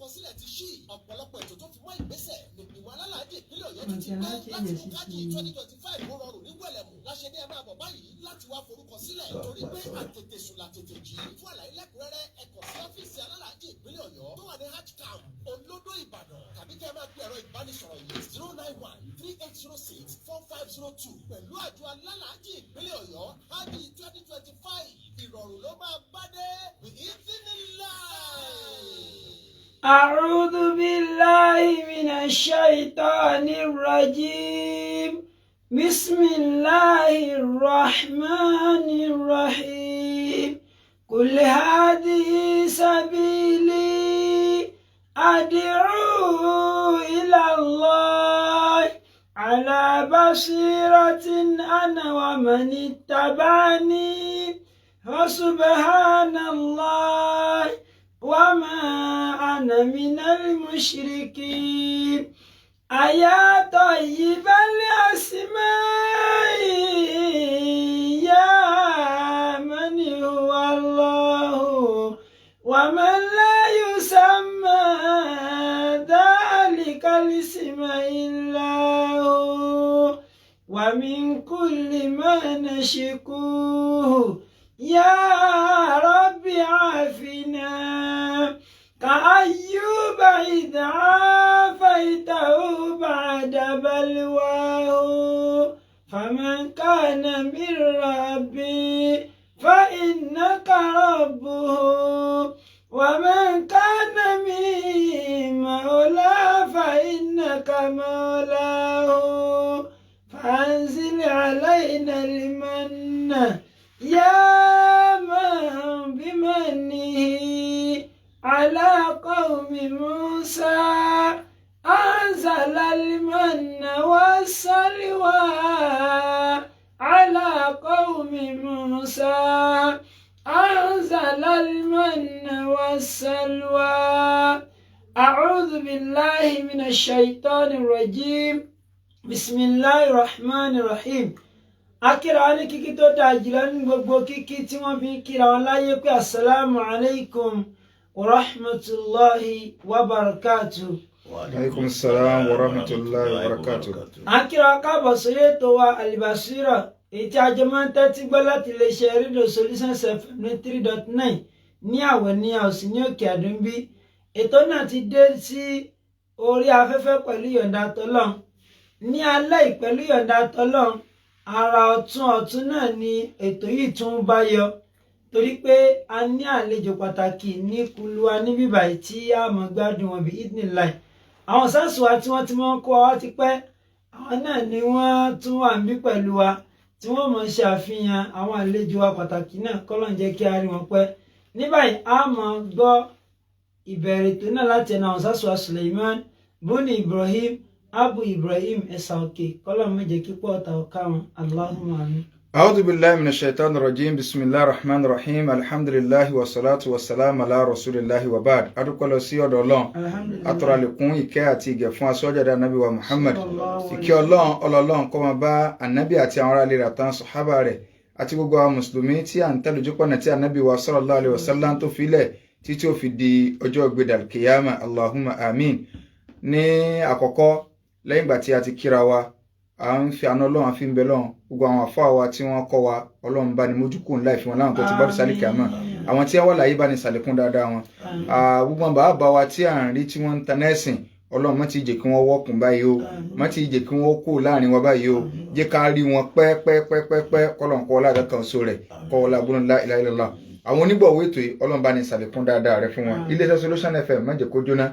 ìforúkọsílẹ̀ ti ṣí ọ̀pọ̀lọpọ̀ ètò tó fi mọ́ ìgbésẹ̀ nígbìmọ̀ alálàájì ìpínlẹ̀ Ọ̀yọ́ ti gbé láti mú kájí 2025 ó rọrùn ní wẹ̀lẹ̀mù láṣẹ ní ẹ máa bọ̀ báyìí láti wá forúkọsílẹ̀ torí pé àtètè sùn làtètè jí fún àlàyé lẹ́kùnrẹ́rẹ́ ẹ kàn sí ọ́fíìsì alálàájì ìpínlẹ̀ Ọ̀yọ́ tó wà ní hajj camp Olódó Ìbàdàn tàbí kẹ́ ẹ máa pe ẹ̀rọ ìbánisọ̀rọ̀ yìí 091-3806-4502 pẹ̀lú àjọ alálàájì ìpínlẹ̀ Ọ̀yọ́ hajj 2025 ìrọ̀rùn ló máa bá dé أعوذ بالله من الشيطان الرجيم بسم الله الرحمن الرحيم قل هذه سبيلي أدعو إلى الله على بصيرة أنا ومن اتبعني وسبحان الله وما أنا من المشركين أيا طيب الأسماء يا من هو الله ومن لا يسمى ذلك الاسم إلا هو ومن كل ما نشكوه يا رب عافنا كأيوب إذ عافيته بعد بلواه فمن كان من ربي فإنك ربه ومن كان من مولى فإنك مولاه فأنزل علينا المن يا من بمنه على قوم موسى أنزل المن والسلوى على قوم موسى أنزل المن والسلوى أعوذ بالله من الشيطان الرجيم بسم الله الرحمن الرحيم akíra ní kíkí tó dáa jùlọ ní gbogbo kíkí tí wọ́n fi kíra wọn láyé pé assalamu alaikum wa rahmatullahi wa barakatuh. Wa alaikum salam wa rahmatullahi wa barakatuh. akíra káàbọ̀ sórí ètò wa Al-Basira èyí tí a jẹ máa ń tẹ́tí gbọ́ láti iléeṣẹ́ rédíò Solutions FM 3.9 ní àwẹ̀ ní àòsì ní òkè àdúgbí. ètò náà ti dé sí orí afẹ́fẹ́ pẹ̀lú ìyọ̀ǹda tọ́lọ́n ní alẹ́ pẹ̀lú ìyọ̀ǹda tọ́lọ́n. Ara ọ̀tún náà ni ètò yìí tún bá yọ torí pé a ní àlejò pàtàkì ní kuluwa níbí báyìí tí a mọ̀ gbádùn wọn bí idnillahi. àwọn sars wa tí wọ́n ti mọ́ kó wa ti pẹ́ àwọn náà ni wọ́n tún wà níbí pẹ̀lú wa tí wọ́n mọ̀ ṣe àfihàn àwọn àlejò wa pàtàkì náà kọ́lọ́n jẹ́ kí a rí wọn pẹ́. ní báyìí a mọ̀ gbọ́ ìbẹ̀rẹ̀ ètò náà láti ẹnu àwọn sars wa Suleiman Buni Ibrahim Abu Ibrahim Esauke kọ́lọ̀ méje kíkọ́ ọ̀tà ọ̀káwọn Allahumma amin. A'udhu billahi minash shaitani rajim bismillahir rahmanir rahim alhamdulillahi wa salatu wa salam ala rasulillahi wa ba'd. Adúpẹ́ lọ sí ọ̀dọ̀ Ọlọ́run atọ́ra lẹ́kún ìkẹ́ àti ìgẹ̀ fún aṣọ́jáde anábì wa Muhammad ìkẹ́ Ọlọ́run kó máa bá anábì àti àwọn ará ilé rẹ̀ àtàwọn sàhábà rẹ̀ àti gbogbo àwọn mùsùlùmí tí à ń tẹ̀lé ojúpọ̀nà tí anábì wa sallallahu alaihi wasallam tó filẹ̀ títí ó fi di ọjọ́ gbedal kiyama Allahumma amin. ní àkọ́kọ́ lẹ́yìn ìgbà tí a ti kíra wa a ń fi àánú Ọlọ́run àfi ń bẹ lọ́run gbogbo àwọn àfáà wa tí wọ́n kọ́ wa Ọlọ́run bá ní mójúkù ńlá ìfihàn láwọn tó ti bọ́dù sálìkì àmọ́ àwọn tí wọ́n láyé bá ní sàlékún dáadáa wọn gbogbo àwọn bàbá wa tí à ń rí tí wọ́n ń ta nẹ́ẹ̀sìn Ọlọ́run má ti jẹ́ kí wọ́n wọ́kùn báyìí o má ti jẹ́ kí wọ́n kó láàrin wa báyìí o jẹ́ ká rí wọn pẹ́pẹ́pẹ́pẹ́ kọ́lọ́n kọ́ ládàá kan so rẹ̀ kọ́ ọlá gbóná la ilaha illallah àwọn onígbọ̀wọ́ ètò yìí Ọlọ́run bá ní sàlékún dáadáa rẹ̀ fún wọn iléeṣẹ́ Solution FM má jẹ́ kó jóná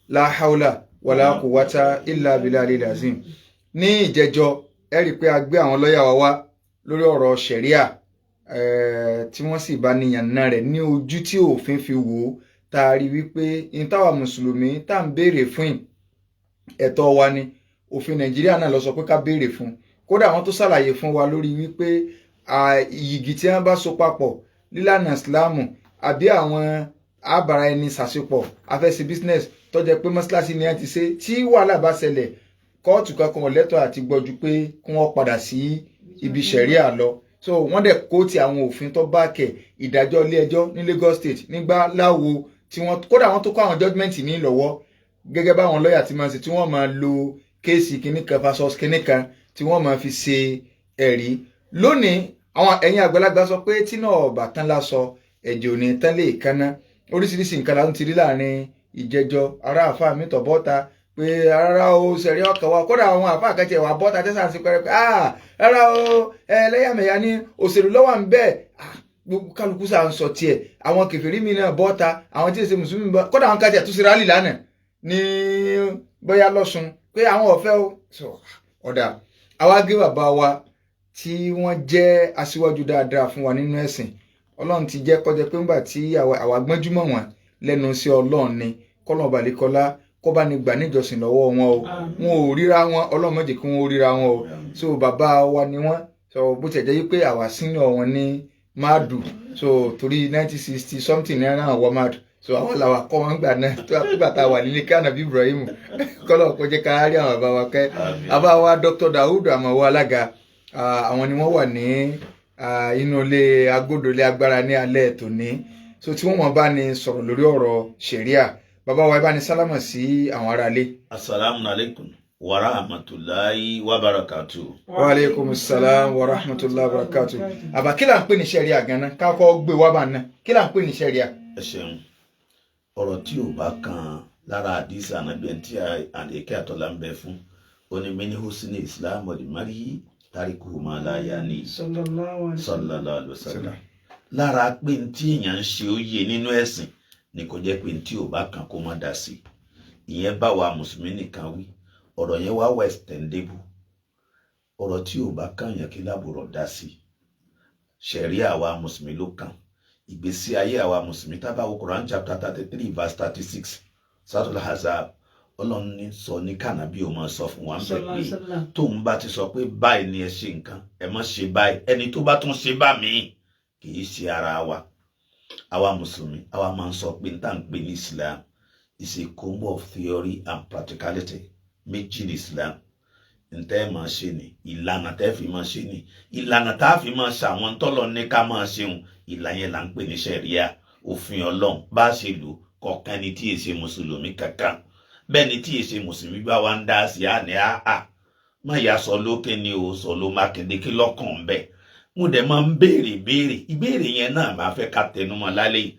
la haula wala quwwata illa billahi al-azim. ní ìjẹjọ ẹ rí pé a gbé àwọn lọ́yà wa wá lórí ọ̀rọ̀ ṣẹ̀ríà tí wọ́n sì bá níyàn náà rẹ̀ ní ojú tí òfin fi wò ó tá a rí wípé ní táwa mùsùlùmí tá à ń béèrè fún ẹ̀tọ́ wa ni òfin Nàìjíríà náà lọ sọ pé ká béèrè fún kódà àwọn tó ṣàlàyé fún wa lórí wípé ìyìgì tí wọ́n bá so papọ̀ lílànà ìsìláàmù àbí àwọn àbára ẹni ṣàṣepọ̀ afẹ́sí business tó jẹ́ pé mọ́ṣáláṣí ni a ti ṣe tí wàhálà bá ṣẹlẹ̀ kóòtù kankan lẹ́tọ̀ àti gbọ́jú pé kí wọ́n padà sí ibi ṣẹ̀ríà lọ so wọ́n dẹ̀ kóòtì àwọn òfin tó bá kẹ̀ ìdájọ́ ilé ẹjọ́ ní Lagos State nígbà láwo tí wọ́n kódà wọ́n tó kọ́ àwọn judgement ní lọ́wọ́ gẹ́gẹ́ báwọn lọ́ọ̀yà ti máa ṣe tí wọ́n máa lo kéèsì kìíní kan versus kìíní kan tí wọ́n máa fi ṣe ẹ̀rí. Lónìí àwọn ẹ̀yin àgbàlagbà sọ pé tí náà ọ̀bà tán lásọ ẹ̀jẹ̀ ò ní tán lè kánná. Oríṣiríṣi nǹkan la ń ti rí láàrin ìjẹjọ ará àfa mi tọ̀ bọ́ta pé rárá o ṣẹ̀rí ọkàn wa kódà àwọn àfa àkàtì ẹ̀wà bọ́ta tẹ́sán sí pẹ́rẹ́ pé rárá o ẹlẹ́yàmẹ̀yà ní òṣèlú lọ́wọ́ ń bẹ́ẹ̀ gbogbo kálukú sáà ń sọ tiẹ̀ àwọn kèfèrí mi náà bọ́ta àwọn tí èsè mùsùlùmí bọ́ kódà àwọn kájà tó ṣe rálì lánàá ní bóyá lọ́sùn pé àwọn ọ̀fẹ́ o ọ̀dà àwa gé bàbá wa tí wọ́n jẹ́ aṣíwájú dáadáa fún wa nínú ẹ̀sìn ọlọ́run ti jẹ́ kọjá pé ńgbà tí àwa gbọ́njúmọ̀ wọn lẹ́nu sí ọlọ́run ni kọ́lọ̀ balẹ̀kọ́lá kó bá ní gbà níjọsìn lọ́wọ́ wọn o wọn ò ríra wọn ọlọ́run má jẹ́ kí wọ́n ríra wọn o so bàbá wa ni wọ́n so bó ti jẹ́ pé àwa senior wọn ní máàdù so torí 1960 something náírà àwọn máàdù so àwọn làwà kọ́ wọn gbà náà tó àpébàtà wà nílé kí ànàbí Ibrahim kọ́lọ̀ kó jẹ́ ká rí àwọn bàbá wa kẹ́ bàbá wa Dr. Daud Àmọ̀wọ́ Alága àwọn ni wọ́n wà ní inú ilé agbódòlé agbára ní alẹ́ tòní so tí wọ́n mọ̀ bá ní sọ̀rọ̀ lórí ọ̀rọ̀ ṣẹ̀ríà bàbá wa ẹ bá ní sálámà sí àwọn aráalé. Assalamu alaikum wa rahmatullahi wa barakatuh. Wa alaikum salam wa rahmatullahi wa barakatuh. Àbá kí là ń pè ní ṣẹ̀ríà gan-an káàkọ́ gbé wá bá ná kí là ń pè ní ṣẹ̀ríà. Ẹ ṣeun ọ̀rọ̀ tí ò bá kan lára àdìsí ànábì tí àdékẹ́ àtọ́lá ń bẹ fún onímẹ́ni husni islam ọ̀dìmárì tariku malayani sallallahu alaihi wasallam lára pé tí èèyàn ń ṣe òye nínú ẹ̀sìn ni kò jẹ́ pé tí ò bá kan kó má dá sí ìyẹn bá wa mùsùlùmí nìkan wí ọ̀rọ̀ yẹn wá wá extendable ọ̀rọ̀ tí ò bá kan yẹn kí lábùrọ̀ dá sí ṣẹ̀ríà àwa mùsùlùmí ló kàn ìgbésí ayé àwa mùsùlùmí tábà wo Quran chapter 33 verse 36 Suratul Ahzab Ọlọ́run ní sọ ní kànábì ò máa sọ fún wa ń bẹ̀ pé tóun bá ti sọ pé báyìí ni ẹ ṣe nǹkan ẹ má ṣe báyìí ẹni tó bá tún ṣe bá mi kì í ṣe ara wa àwa mùsùlùmí àwa máa ń sọ pé n tá ń pè ní Islam is a combo of theory and practicality méjì ní Islam ntẹ́ máa ṣe ni ìlànà tẹ́ fi máa ṣe ni ìlànà tá a fi máa ṣàwọn tọ́lọ̀ ní ká máa ṣeun ìlànà yẹn là ń pè ní ṣẹ̀ríà òfin Ọlọ́run bá ṣe lò kọ̀ọ̀kan ni tí èsè mùsùlùmí kankan bẹ́ẹ̀ ni tí èsè mùsùlùmí bá wá ń dá sí àní àá má yà sọ lókè ni o sọ ló Mákindé kí lọ́kàn bẹ́ẹ̀ mo dẹ̀ máa ń béèrè ìbéèrè yẹn náà máa fẹ́ ká tẹnumọ́ lálẹ́ yìí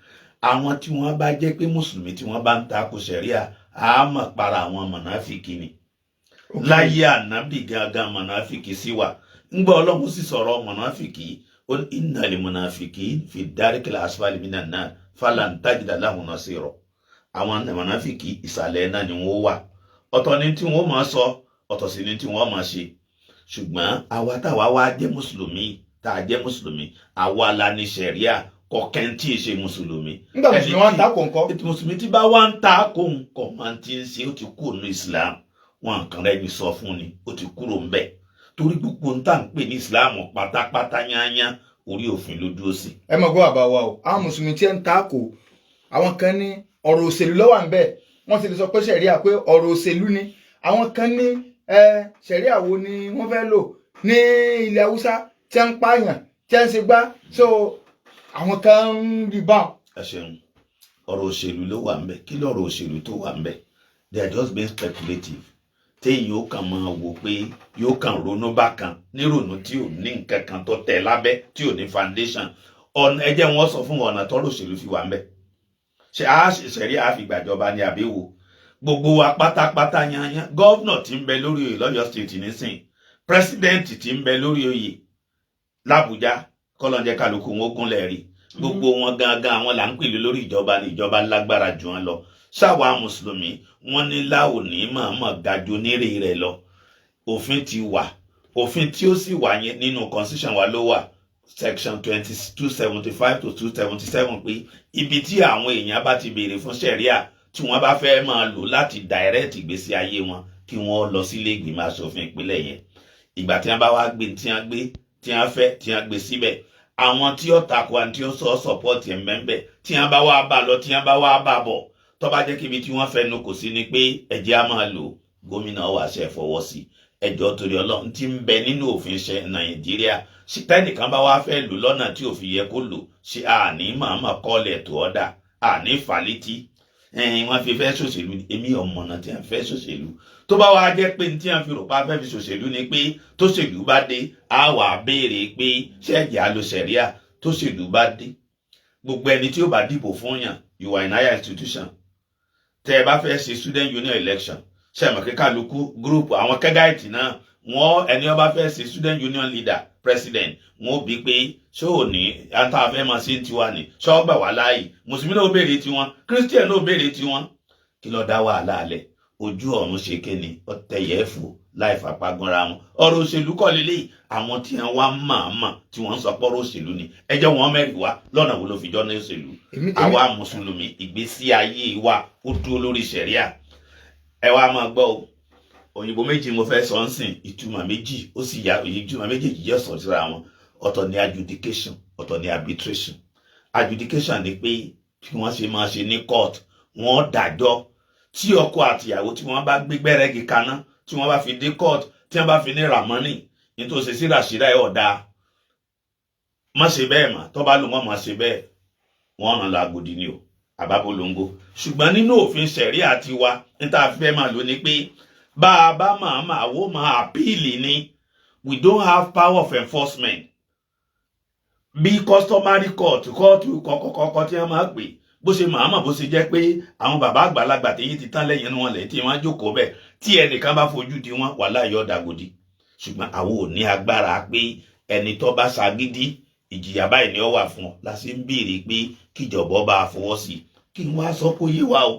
àwọn tí wọ́n bá jẹ́ pé mùsùlùmí tí wọ́n bá ń takò ṣẹ̀ríà àá mọ̀ para àwọn mọ̀nàfíkì ni láyé ànábì gangan mọ̀nàfíkì sí wa ńgbọ́ Ọlọ́run sì sọ̀rọ̀ mọ̀nàfíkì ó ní innal mọ̀nàfíkì fi dárikil asfali minan nar falan tajida lahum nasira àwọn mọ̀nàfíkì ìsàlẹ̀ náà ni wọ́n wà ọ̀tọ̀ ni tí wọ́n máa sọ ọ̀tọ̀ sì ni tí wọ́n máa ṣe ṣùgbọ́n àwa táwa wá jẹ́ mùsùlùmí tá a jẹ́ mùsùlùmí àwa la ní ṣẹ̀ríà kọ̀ọ̀kan tí ì ṣe mùsùlùmí. nígbà mùsùlùmí wọn ń ta kò ń kọ́. mùsùlùmí tí bá wá ń ta kò ń kọ̀ máa ti ń ṣe ó ti kú ònú Islam wọn kàn rẹ́ni sọ fún ni ó ti kúrò ń bẹ̀ torí gbogbo ń tà ń pè ní Islam pátápátá yányá orí òfin ló dúró sí. ẹ mọ̀ gbọ́ àbá wa o àwọn mùsùlùmí tí ń ta kò àwọn kan ní ọ̀rọ̀ òṣèlú ló wà ń bẹ̀ wọ́n ti lè sọ pé ṣẹ̀ríà pé ọ̀rọ̀ òṣèlú ni àwọn kan ní ṣẹ̀ríà wo ni wọ́n fẹ́ lò ní ilẹ̀ Haúsá tí ń pààyàn tí ń ṣe gbá so àwọn kan ń rí bá. ẹ ṣeun ọ̀rọ̀ òṣèlú ló wà ń bẹ̀ kí lọ́rọ̀ òṣèlú tó wà ń bẹ̀ they are just being speculative téèyàn yóò kàn máa wò pé yóò kàn ronú bákan nírònú tí ò ní nǹkan kan tó tẹ̀ lábẹ́ tí ò ní foundation ọ̀nà ẹ jẹ́ wọ́n sọ fún ọ̀nà tọ́rọ̀ òṣèlú fi wà ń bẹ̀ ṣe àṣẹṣẹ̀rí àfìgbàjọba ní àbẹ̀wò gbogbo wa pátápátá yanyan gọ́vnọ̀ tí ń bẹ lórí oyè lọ́yọ̀ state nísìn pírẹsidẹ́ǹtì tí ń bẹ lórí oyè l'Àbújá kọ́lọ́njẹ́ kálukú wọn gúnlẹ̀ rí gbogbo wọn gangan àwọn là ń pèlú lórí ìjọba ní ìjọba lágbára jù wọn lọ ṣáwa mùsùlùmí wọn ní láò ní mọ̀ọ́mọ̀ gajo nírè rẹ̀ lọ òfin ti wà òfin tí ó sì wà yẹn nínú constitution wa ló wà section 275 to 277 pé ibi tí àwọn èèyàn bá ti béèrè fún ṣẹ̀ríà tí wọ́n bá fẹ́ máa lò láti direct ìgbésí ayé wọn kí wọ́n lọ sílé ìgbìmọ̀ aṣòfin ìpínlẹ̀ yẹn ìgbà tí wọ́n bá wá gbé tí wọ́n fẹ́ tí wọ́n gbé síbẹ̀ àwọn tí ó takò àti tí ó sọ support ẹ̀ mẹ́mbẹ̀ tí wọ́n bá wá bá lọ tí wọ́n bá wá bá bọ̀ tó bá jẹ́ kíbi tí wọ́n fẹnu kò sí ni pé ẹ̀jẹ̀ á máa lò gómìnà wà ṣe fọwọ́ sí ẹjọ́ torí Ọlọ́run tí ń bẹ nínú òfin ṣe Nàìjíríà ṣìtẹ́nìkan bá wá fẹ́ lò lọ́nà tí òfin yẹ kó lò ṣe àní màmá kọ́ọ̀lẹ̀ tó ọ̀dà àní fàlétí wọ́n fi fẹ́ ṣòṣèlú ni èmi ọmọnà tí wọ́n fẹ́ ṣòṣèlú tó bá wá jẹ́ pé tí wọ́n fi rò pa fẹ́ fi ṣòṣèlú ni pé tóṣèlú bá dé á wà béèrè pé ṣẹ́ẹ̀jì á lo ṣẹ̀ríà tóṣèlú bá dé gbogbo ẹni tí ó bá dìbò fún yàn you are in higher institution tẹ́ ẹ bá fẹ́ ṣe student union election ṣẹ̀mọ̀ kí kálukú group àwọn kẹ́gáìtì náà wọ́n ẹni ó bá fẹ́ ṣe student union leader president wọ́n bí pé ṣé ò ní ata afẹ́ máa ṣe tiwa ni ṣọ́ gbà wá láàyè mùsùlùmí náà ó béèrè tiwọn christian náà ó béèrè tiwọn kí ló dá wàhálà alẹ̀ ojú ọ̀run ṣe kéne ọ̀tẹ̀yẹ̀fò láì fapágánra wọn ọ̀rọ̀ òṣèlú kọ́ lélẹ̀ àwọn tí wọ́n wá màmá tí wọ́n ń sọ pọ́rọ̀ òṣèlú ni ẹjọ́ wọn mẹ́rin wá lọ́nà wo ló fi jọ́ ní òṣèlú àwa mùsùlùmí ìgbésí ayé wa ó dúró lórí ṣẹ̀ríà ẹ wá máa gbọ́ o òyìnbó méjì mo fẹ́ sọ ń sìn ìtumọ̀ méjì ó sì yá ìtumọ̀ méjèèjì jẹ́ sọ síra wọn ọ̀tọ̀ ni adjudication ọ̀tọ̀ ni arbitration adjudication ni pé bí wọ́n ṣe máa ṣe ní court wọ́n dájọ́ tí ọkọ àtìyàwó tí wọ́n bá gbé gbẹ́rẹ́gì kaná tí wọ́n bá fi dé court tí wọ́n bá fi ní ramani nítòsí sí ràṣírà ẹ̀ ọ̀dà má ṣe bẹ́ẹ̀ mà tó bá lò wọ́n má ṣe bẹ́ẹ̀ wọ́n ràn lágbòdì ni o àbábólóńgó ṣùgbọ́n nínú òfin ṣẹ̀ríà tiwa níta fẹ́ máa lò ní pé bá a bá máa wó máa àpíìlì ni we don't have power of enforcement bí customary court kọ́kọ́ tí wọ́n máa pè bó ṣe màmá bó ṣe jẹ́ pé àwọn bàbá àgbàlagbà téyí ti tán lẹ́yìn wọn lẹ́yìn tí wọ́n jókòó bẹ̀ tí ẹnìkan bá fojú di wọn wà láyọ̀ dàgòdì ṣùgbọ́n àwọn ò ní agbára pé ẹni tó bá ṣagídí ìjìyà báyìí ni ó wà fún ọ la ṣe ń béèrè pé kíjọba bá fọwọ́ sí kí n wá sọ pé yé wa o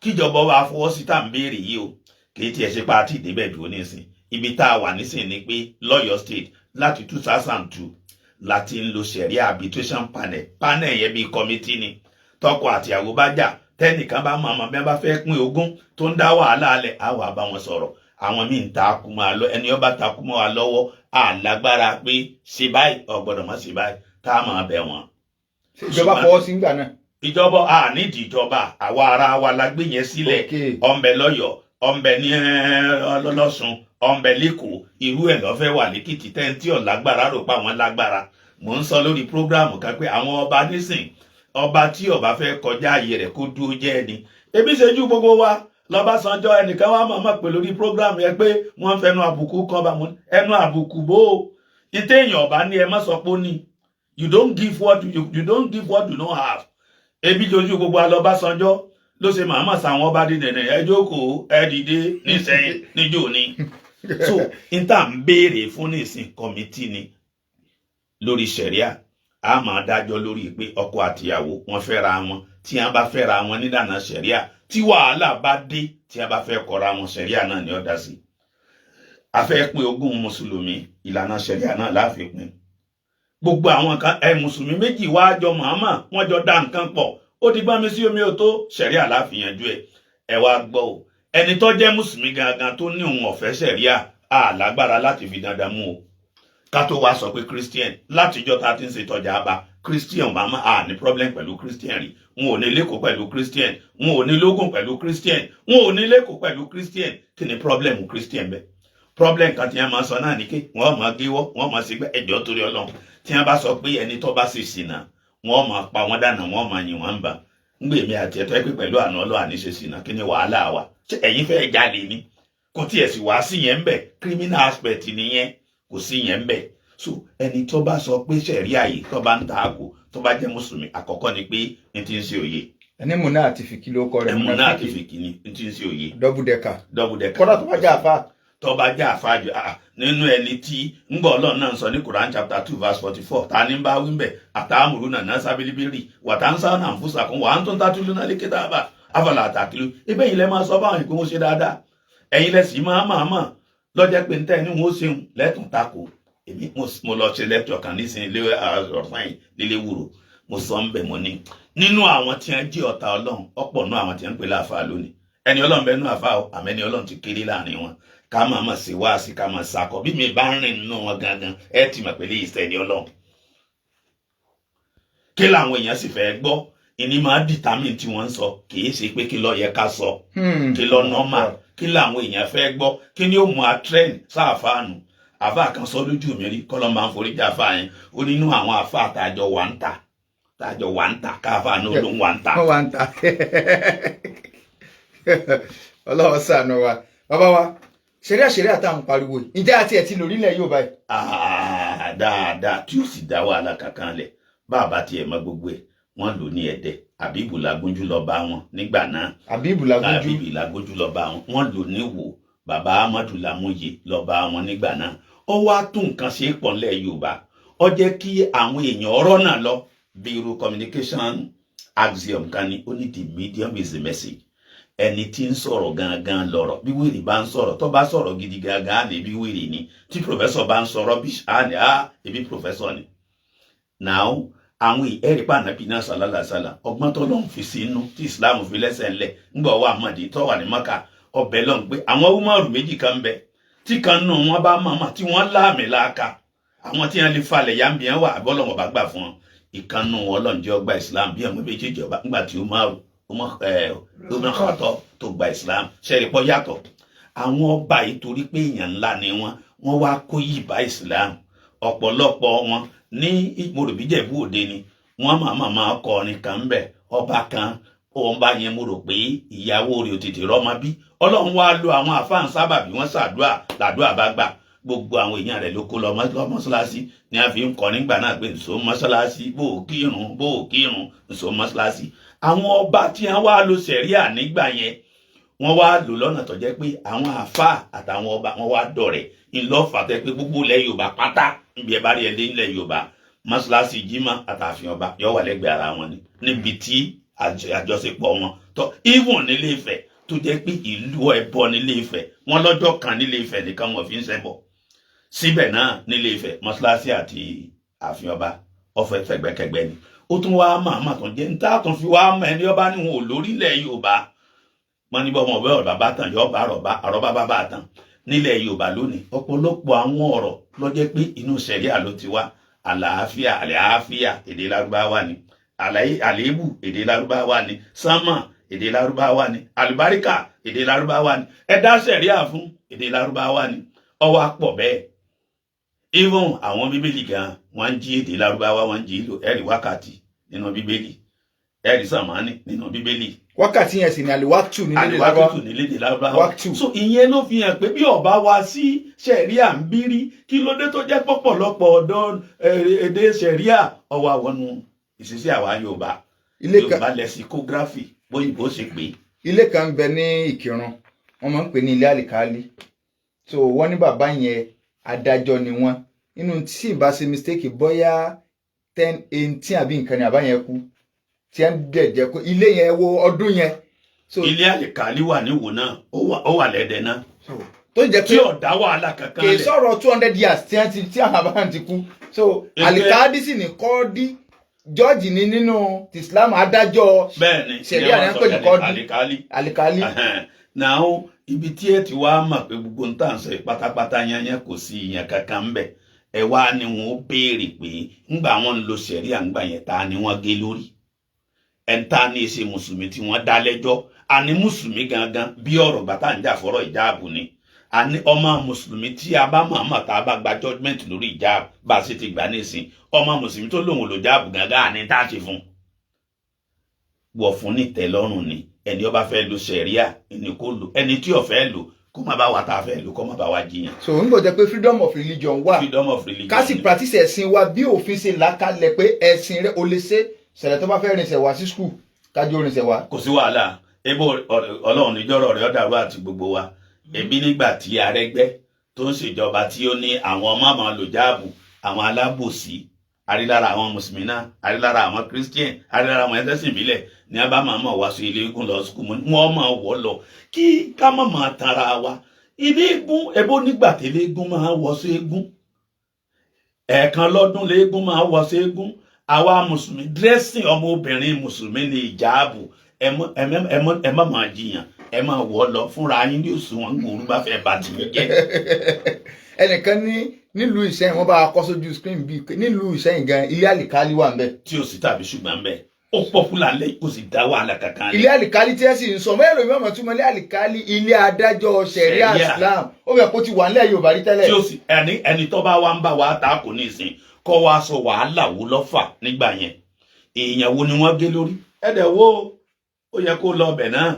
kíjọba bá fọwọ́ sí tá à ń béèrè yìí o kì í tiẹ̀ ṣe pa àti ìdébẹ̀ dúró nísìn ibi tá a wà nísìn ni pé lọ́yọ̀ state láti 2002 láti ń lo ṣẹ̀ríà arbitration panel yẹn bíi kọ́mítì ni tọkọ àtìyàwó bá jà tẹnìkan bá mọ àmọ́ bí wọ́n bá fẹ́ pín ogún tó ń dá wàhálà alẹ̀ á wà bá wọn sọ̀rọ̀ àwọn míì ń takú mọ́ àlọ́ ẹni ọba takú mọ́ wa lọ́wọ́ àlágbára pé ṣe báyìí ọ̀gbọ́dọ̀ má ṣe báyìí tá a máa bẹ̀ wọ́n. ìjọba fọwọ́ sí ńgbà náà. ìjọba nídìí ìjọba àwa ara wa la gbé yẹn sílẹ̀ ọ̀nbẹ lọ́yọ̀ọ́ ọ̀nbẹ ní lọ́sùn ọ̀nbẹ lẹ́kọ̀ọ́ irú ẹ̀ lọ́fẹ́ wà lẹ́kìtì tẹ́ntì ọ̀lágbára rò pa àwọn lágbára mò ń sọ lórí prógráàmù kan pé àwọn ọba nísìn ọba tí ọba fẹ́ kọjá ààyè rẹ̀ kó dúró jẹ́ ni ebi ṣejú gbogbo wa lọ́básanjọ́ ẹnìkan wá máa pè lórí prógráàmù yẹn pé wọ́n fẹnu àbùkù kan bá wọn ẹnu àbùkù bó o ìtẹ̀yìn ọba ní ẹ má sọ pé ó ní you don't give what you don't have ebi ṣojú gbogbo alọ́básanjọ́ ló ṣe màmá sàwọn ọba dídẹ̀nẹ̀ ẹ jókòó ẹ dìde nísẹ̀yìn níjó ni so níta ń béèrè fún nísìn kọ́mítì ni lórí ṣẹ̀ríà a máa dájọ́ lórí pé ọkọ àtìyàwó wọn fẹ́ra wọn tí wọ́n bá fẹ́ra wọn nílànà ṣẹ̀ríà tí wàhálà bá dé tí wọ́n bá fẹ́ kọra wọn ṣẹ̀ríà náà ni ó dá sí a fẹ́ pín ogún mùsùlùmí ìlànà ṣẹ̀ríà náà la fi pín gbogbo àwọn kan mùsùlùmí méjì wá jọ màmá wọn jọ dá nǹkan pọ̀ ó ti gbá mi sí omi ò tó ṣẹ̀ríà la fi yanjú ẹ wá gbọ́ o ẹni tó jẹ́ mùsùlùmí gangan tó ní òun ọ̀fẹ́ ṣẹ̀ríà lágbára láti fi dandan mú o ká tó wá sọ pé christian látijọ́ tá a ti ń ṣe tọ́jà àbá christian màmá ní problem pẹ̀lú christian rí wọn ò ní lẹ́kọ̀ọ́ pẹ̀lú christian wọn ò ní lógún pẹ̀lú christian wọn ò ní lẹ́kọ̀ọ́ pẹ̀lú christian kí ni problem christian bẹ́ẹ̀ problem kan tí wọ́n máa sọ náà ni pé wọ́n máa géwọ́ wọ́n máa ṣe gbé ẹjọ́ torí ọlọ́run tí wọ́n bá sọ pé ẹni tó bá ṣe ṣìnà wọ́n máa pa wọ́n dànù wọ́n máa yìn wọ́n ń bà ńgbè mi àti ẹ̀tọ́ pé pẹ̀lú àná ọlọ́run àní ṣe ṣìnà kí ni wàhálà wa ṣé ẹ̀yin fẹ́ jalè ni kò tiẹ̀ sì wá sí yẹn ń bẹ̀ criminal aspect nìyẹn kò sí yẹn ń bẹ̀ so ẹni tó bá sọ pé ṣẹ̀ríà yìí tó bá ń ta àgò tó bá jẹ́ mùsùlùmí àkọ́kọ́ ni pé n ti ń ṣe òye. ẹni múná àti fìkì ló kọ rẹ múná àti fìkì ni n ti ń ṣe òye. double decker. kọ́dà tó bá jẹ́ àfa. tó bá jẹ́ àfa jù nínú ẹni tí ń gbọ́ ọlọ́run náà sọ ní Quran chapter 2 verse 44 ta ni ń bá wí bẹ̀ àtàmùrú nàná sábìlìbìrì wàtánsá náà fúnṣà kún wà á tó ń tàtúlù náà lékè dábà afọlá àtàkìlú ibẹ̀ yìí lẹ́ máa sọ báwọn ìpín wọn ṣe dáadáa ẹ̀yin lẹ́sìn máa lọ́jọ́ pé ntẹ́ ni wọ́n ṣeun lẹ́tùn tako èmi mo lọ ṣe lẹ́tọ̀ kan nísìnyí ilé ọ̀sán yìí lílé wúro mo sọ ń bẹ̀ mo ní nínú àwọn tí wọ́n jí ọ̀tá ọlọ́run ọ̀pọ̀ náà àwọn tí wọ́n ń pè láàfáà lónìí ẹni ọlọ́run bẹ́ẹ̀ nú àfáà àmẹ́ni ọlọ́run ti kéré láàrin wọn ká máa mọ̀ sí wá sí ká máa sakọ bí mi bá ń rìn nínú wọn gangan ẹ ti mọ̀ pé lè ṣe ẹni ọlọ́run kí làwọn èèyàn sì fẹ́ gbọ́ ìní máa determine tí wọ́n ń sọ kì í ṣe pé kí ló yẹ ká sọ kí ló normal kí làwọn èèyàn fẹ́ gbọ́ kí ni ó mú a trend sáàfáànù àfáà kan sọ lójú mi rí kọ́lọ́ máa ń forí jà àfáà yẹn ó nínú àwọn àfáà àtàjọ wà ń ta tájọ wà ń ta káfà náà ló ń wà ń ta. wọ́n wà ń ta ọlọ́wọ́ ṣàánú wa bàbá wa ṣẹ̀ríà tá à ń pariwo ǹjẹ́ àti ẹ̀ ti lórílẹ̀ yóò báyìí. dáadáa tí ó sì dá wàhálà kankan lẹ̀ bàbá tiẹ̀ mọ gbogbo ẹ̀ wọ́n lò ní Ẹdẹ Àbíbù Lágúnjú lọ bá wọn nígbà náà. Àbíbù Lágúnjú lọ bá wọn wọ́n lò ní Ìwó bàbá Amadu Lámúyè lọ bá wọn nígbà náà. Ó wá tún nǹkan ṣe pọ̀ nílẹ̀ Yorùbá ó jẹ́ kí àwọn èèyàn ọ̀rọ̀ náà lọ bí irú communication axiom kan ní ó ní the medium is the message. Ẹni tí ń sọ̀rọ̀ gangan lọ̀rọ̀ bí wèrè bá ń sọ̀rọ̀ tó bá sọ̀rọ̀ gidi gangan ní bí wèrè ni tí professor bá ń sọ̀rọ̀ bí ebi professor ni. Now àwọn ẹ̀rí pàànàbí náà sàlálàsàlà ọgbọ́n tó lọ́n fi sínú tí Islam fi lẹ́sẹ̀ ńlẹ̀ ńgbà wà mọ̀dé tó wà ní Maka ọbẹ̀ lọ́n pé àwọn Umaru méjì kan bẹ tí kan nù wọn bá mọ̀mọ́ tí wọ́n láàmì láàka àwọn tí wọ́n lè falẹ̀ yá ń bí wọn wà bọ́lọ́wọ́ bá gbà fún wọn ìkànnù ọlọ́njẹ́ ọgbà Islam bí ọmọ méjèèjì ọba ńgbà tí Umaru Khattab tó gba Islam ṣẹ́rí pọ́ yàtọ̀ àwọn ọba yìí torí pé èèyàn ńlá ni wọ́n wá kó yìí bá Islam ọ̀pọ̀lọpọ̀ wọn ní Ìmọ̀ròbíjẹ̀bú Òde ni wọ́n máa kọrin kan bẹ̀ ọba kan òun bá yẹn mo rò pé ìyàwó rẹ̀ ò tètè rọ́mọ bí Ọlọ́run wá lo àwọn àfáàn sábà bí wọ́n ṣàdúrà làdúrà bá gbà gbogbo àwọn èèyàn rẹ̀ ló kó lọ mọ́ṣáláṣí ni a fi ń kọ nígbà náà pé nso mọ́ṣáláṣí bó o kírun nso mọ́ṣáláṣí. Àwọn ọba tí wọ́n wá lo ṣẹ̀ríà nígbà yẹn wọ́n wá lò lọ́nà tó jẹ́ pé àwọn àfáà àtàwọn ọba wọ́n wá dọ̀rẹ́ ńlọ́fà tẹ́ pé gbogbo ilẹ̀ Yorùbá pátá níbi ẹ bá rí ẹdẹ nílẹ̀ Yorùbá mọ́ṣáláṣí Jímọ̀ àtàfin ọba yóò wà lẹ́gbẹ̀ẹ́ ara wọn ni níbi tí àjọṣepọ̀ wọn tó even nílé Ifẹ̀ tó jẹ́ pé ìlú ẹbọ nílé Ifẹ̀ wọ́n lọ́jọ́ kan nílé Ifẹ̀ nìkan wọ́n fi ń ṣẹbọ síbẹ̀ náà nílé Ifẹ̀ mọ́ṣáláṣí àti àfin ọba ọ̀fẹ́ fẹ̀gbẹ́kẹ̀gbẹ́ ni ó tún wá màmá tó jẹ́ níta tó fi wá mọ ẹni ọba níwọ̀n ò lórílẹ̀ Yorùbá wọ́n ní bọ́mọ ọ̀bẹ ọ̀rọ̀ bàbá tán yọ bá àrọ́bá bàbá tán nílẹ̀ Yorùbá lónìí ọ̀pọ̀lọpọ̀ àwọn ọ̀rọ̀ ló jẹ́ pé inú ṣẹ̀ríà ló ti wá àlàáfíà èdè Lárúbáwá ni àléébù èdè Lárúbáwá ni sánmà èdè Lárúbáwá ni àlùbáríkà èdè Lárúbáwá ni ẹ̀dá ṣẹ̀ríà fún èdè Lárúbáwá ni ọwọ́ àpọ̀ bẹ́ẹ̀ even àwọn bíbélì gan wọ́n ń jí èdè Lárúbáwá wọ́n ń jí lò ẹ̀rí wákàtí nínú bíbélì ẹ̀rí sàmánì nínú bíbélì wákàtí yẹn sì ni àlèwàtú nílé Lárúbáwá so ìyẹn ló fi hàn pé bí ọba wá sí ṣẹ̀ríà ń bírí kí ló dé tó jẹ́ pọ̀pọ̀lọpọ̀ ọ̀dọ́ èdè ṣẹ̀ríà ọwọ́ àwọn ìṣiṣẹ́ àwa Yorùbá lexicography bóyìnbó ṣe pé. ilé kan ń bẹ ní Ìkìrun wọ́n máa ń pè ní ilé àlìkálí so wọ́n ní bàbá yẹn adájọ́ ni wọ́n inú tí ìbá ṣe mistake bóyá 10-18 àbí nǹkan ni àbá yẹn kú tí ẹ ń dẹ̀jẹ̀ kó ilé yẹn wo ọdún yẹn. ilé àlìkálí wà níwò náà ó wà lẹ́dẹ̀ náà tó jẹ́ pé tí ọ̀dá wàhálà kankan lẹ̀ kì í sọ̀rọ̀ 200 years tí àwọn àbá ti kú so àlìkálí sì ní kọ́ọ́dí jọ́ọ̀jì ni nínú Islam adájọ́ ṣẹ̀ríà ní pé ní kọ́ọ́dí àlìkálí. náà ibi tí ẹ ti wá mọ̀ pé gbogbo ń tà ń sọ pátápátá yányán kò sí ìyẹn kankan ń bẹ̀ ẹ wá ni wọn ó béèrè pé ńgbà wọn ń lo ṣẹ̀ríà ńgbà yẹn ta ni wọ́n gé lórí ẹ̀ńtà ní ṣe mùsùlùmí tí wọ́n dá lẹ́jọ́ àní mùsùlùmí gangan bí ọ̀rọ̀ gbàtà ń jà fọ́rọ̀ ìjáàbù ni àní ọmọ mùsùlùmí tí a bá mọ̀ọ́mọ̀ tá a bá gba judgement lórí ìjáàbù bá a ṣe ti gbà nísìn ọmọ mùsùlùmí tó lòun lò jáàbù gangan àní tá a ṣe fún wọ̀ fún nìtẹ́lọ́rùn ni ẹni ó bá fẹ́ lo ṣẹ̀ríà ẹni kó lò ẹni tí ó fẹ́ lò kó má bá wa tá a fẹ́ lò kó má bá wa jiyàn. so n kò jẹ́ pé freedom of religion wà ká sì practice ẹ̀sìn wa bí òfin ṣe là kalẹ̀ pé ẹ̀sìn rẹ̀ o lè ṣe ṣẹlẹ̀ tó bá fẹ́ rinṣẹ̀ wá sí skul kájú rinṣẹ̀ wá. kò sí wàhálà ebo Ọlọ́run níjọ́rọ̀ rẹ̀ ọ̀dàrú àti gbogbo wa ẹbí nígbà tí Arẹ́gbẹ́ tó ń ṣèjọba tí ó ní àwọn ọmọ máa lò jáàbù àwọn alábòsí àrílára àwọn mùsùlùmí náà àrílára àwọn christian àrílára àwọn ẹlẹ́sìn ìbílẹ̀ ní abá máa wá sí ilé eégún lọ sùkúmù wọ́n máa wọ̀ lọ kí ká máa tanra wa ilé eégún ẹbó nígbà tí ilé eégún máa wọ̀ sí eégún ẹ̀ẹ̀kan lọ́dún ilé eégún máa wọ̀ sí eégún àwa mùsùlùmí dírẹ́sìn ọmọbìnrin mùsùlùmí ní ìjáàbù ẹ má máa jiyàn ẹ máa wọ̀ lọ fúnra yín ní òṣùwọ̀n gbòòrú bá fẹ́ bá ti jẹ́. ẹnìkan ní nílùú Ìṣẹ́yìn wọ́n bá kọ sójú screen bíi nílùú Ìṣẹ́yìn gan ilé àlìkálí wà ńbẹ̀ tí ó sì tàbí ṣùgbọ́n ńbẹ̀ ó pọ́pùlà lẹ kò sì dá wàhálà kankan. ilé àlìkálí tí ẹ sì ń sọ mẹ́rin mi ọmọ túmọ̀ ilé àlìkálí ilé adájọ́ ṣẹ̀ríà Islam ó bẹ̀ kó ti wà nílẹ̀ Yorùbá rí tẹ́lẹ̀. tí ó sì ẹni tó bá wá ń bá wa ta kò ní ìsìn kọ́ wa sọ wàhálà wo lọ́fà nígbà yẹn èèyàn wo ni wọ́n gé lórí ẹ̀dẹ̀ wo ó yẹ kó lọ ọbẹ̀ náà.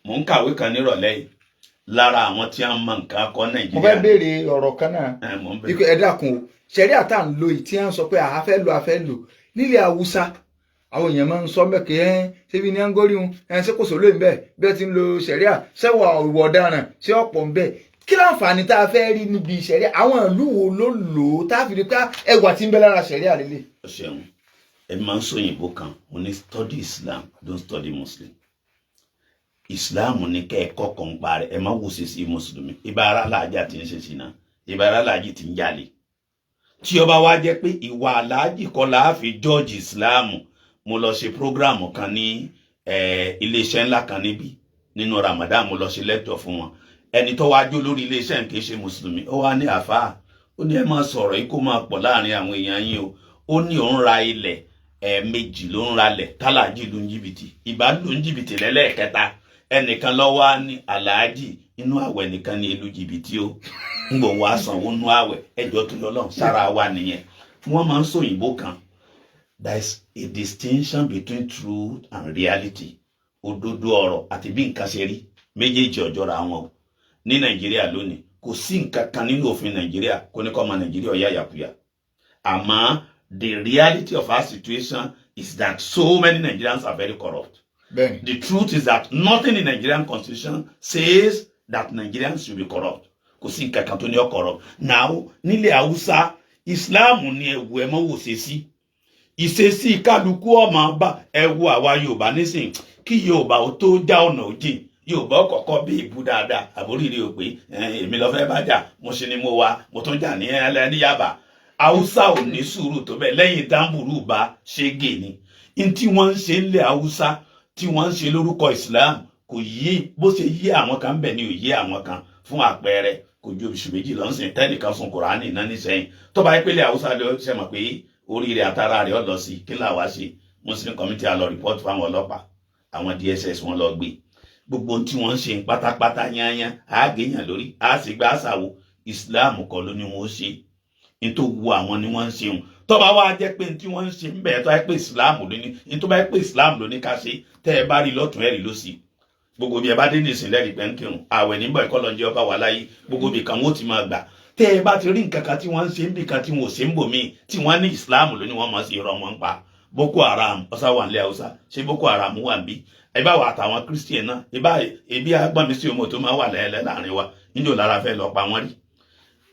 mò ń kàwé kan nírọ̀lẹ́ yìí lára àwọn tí a ń mọ nǹkan kọ́ Nàìjíríà. mo fẹ́ béèrè ọ̀rọ̀ kan náà ẹ dákun o ṣẹ̀rí àtà ń lo ìtí à ń sọ pé a fẹ́ lò nílẹ̀ Haúsá àwọn èèyàn máa ń sọ mẹ́kẹ́ ṣébi ní angori ń ṣé kò sólóyìn bẹ́ẹ̀ bẹ́ẹ̀ ti ń lo ṣẹ̀ríà ṣẹ́wà ìwọ̀ ọ̀daràn ṣé ọ̀pọ̀ ń bẹ́ẹ̀ kí láǹfààní tá a fẹ́ rí níbi ṣẹ̀ríà àwọn ìlú wo ló lò ó tá a fi rí pé ẹwà tí ń bẹ lára ṣẹ̀ríà lélẹ̀. ó ṣeun ẹ máa ń sọ òyìnbó kan mo ní study Islam don't study Muslim. Islam ní kẹ́ ẹ kọ́kọ́ ń parẹ́ ẹ má wò sí sí mùsùlùmí ibà ara làájà tí ń ṣe sí náà ibà ara làájì tí ń jalè tí ó bá wá jẹ́ pé ìwà aláàjì kọ́ la fi judge Islam. mo lọ ṣe program kan ní iléeṣẹ́ ńlá kan níbi nínú Ramadan mo lọ ṣe lecture fún wọn ẹni tó wájú lórí iléeṣẹ́ kì í ṣe mùsùlùmí ó wá ní àfáà ó ní ẹ máa sọ̀rọ̀ yìí kó máa pọ̀ láàrin àwọn èèyàn yín o ó ní òun ra ilẹ̀ méjì ló ń ralẹ̀ tálàjì lu ń jìbìtì ìbá lu ń jìbìtì lẹ́lẹ́ẹ̀kẹta ẹnìkan lọ́wọ́ á ní aláàjì inú àwẹ̀ nìkan ní ìlú jìbìtì o ń gbọ̀n wá sanwó nú àwẹ̀ ẹjọ́ tó lọ́lọ́ sára wa nìyẹn wọ́n máa ń sọ òyìnbó kan. There is a distinction between truth and reality. Òdodo ọ̀rọ̀ àti bí nǹkan ṣe rí méjèèjì ọ̀jọ̀ra wọn ní Nàìjíríà lónìí kò sí nǹkan kan nínú òfin Nàìjíríà kò ní kọ́ ọmọ Nàìjíríà ọ̀yá yàkúyà àmọ́ the reality of our situation is that so many Nigerians are very corrupt. Bẹ́ẹ̀ni. The truth is that nothing in Nigerian constitution says that Nigerians should be corrupt. Kò sí nǹkan kan tó ní ọ corrupt. Now nílẹ̀ Haúsá Islam ní ẹ̀wù ẹ̀ mọ́ wò ṣe sí. Ìṣesí kálukú ọmọ bá ẹ̀wù àwa Yorùbá nísìn kí Yorùbá ó tó já ọ̀nà òjì Yorùbá kọ́kọ́ bí ìbú dáadáa àbóríire ò pé èmi lọ fẹ́ bá jà mo ṣe ni mo wá mo tún jà ní Yaba. Haúsá ò ní sùúrù tó bẹ́ẹ̀ lẹ́yìn dáńbùrú bá ṣégè ni n tí wọ́n ń ṣe ńlẹ̀ Haúsá tí wọ́n ń ṣe lórúkọ Islam kò yí bó ṣe yí àwọn kan bẹ̀ ni ò yí àwọn kan fún àpẹẹrẹ kò ju oṣù méjì lọ́sìn tẹ́nìkan sun Kùránì náà nísẹ́yìn tó bá yẹ pé ilẹ̀ Haúsá ló ṣe mọ̀ pé oríire àtàrà rẹ̀ ọ̀ lọ sí kí làwa ṣe Muslim committee á lọ report fáwọn ọlọ́pàá àwọn DSS wọn lọ gbé gbogbo tí wọ́n ń ṣe pátápátá yányán àágéyàn lórí àásìgbà àṣàwò Islam kọ́ ló ní wọ́n ṣe nítorí wo àwọn ni wọ́n ń ṣe wọn tó bá wá jẹ́ pé tí wọ́n ń ṣe ń bẹ̀rẹ̀ tó yẹ pé Islam ló ní tó bá yẹ pé Islam ló ní ká ṣe tẹ́ ẹ bá rí lọ́tún ẹ̀ rí lọ́sì gbogbo bí ẹ bá dé ní ìsìnlẹ̀ rí pẹ́ńkìrùn àwẹ̀ níbọ̀ ẹ̀kọ́ lọ́njẹ́ ọba wà láyé gbogbo bí kan wọ́n ti máa gbà tẹ́ ẹ bá ti rí nǹkan kan tí wọ́n ń ṣe ń bì kan tí wọ́n ò ṣe ń bò míì tí wọ́n ní Islam ló ní wọ́n máa ṣe irọ́ wọn pa Boko Haram ọ̀sá wà nílẹ̀ Haúsá ṣé Boko Haram wà ń bí ẹ bá wà àtàwọn Christian náà ebi agbọ́nmi sí omo tó máa wà lẹ́ẹ̀lẹ́ láàrin wa níjò lára fẹ́ lọ pa wọ́n rí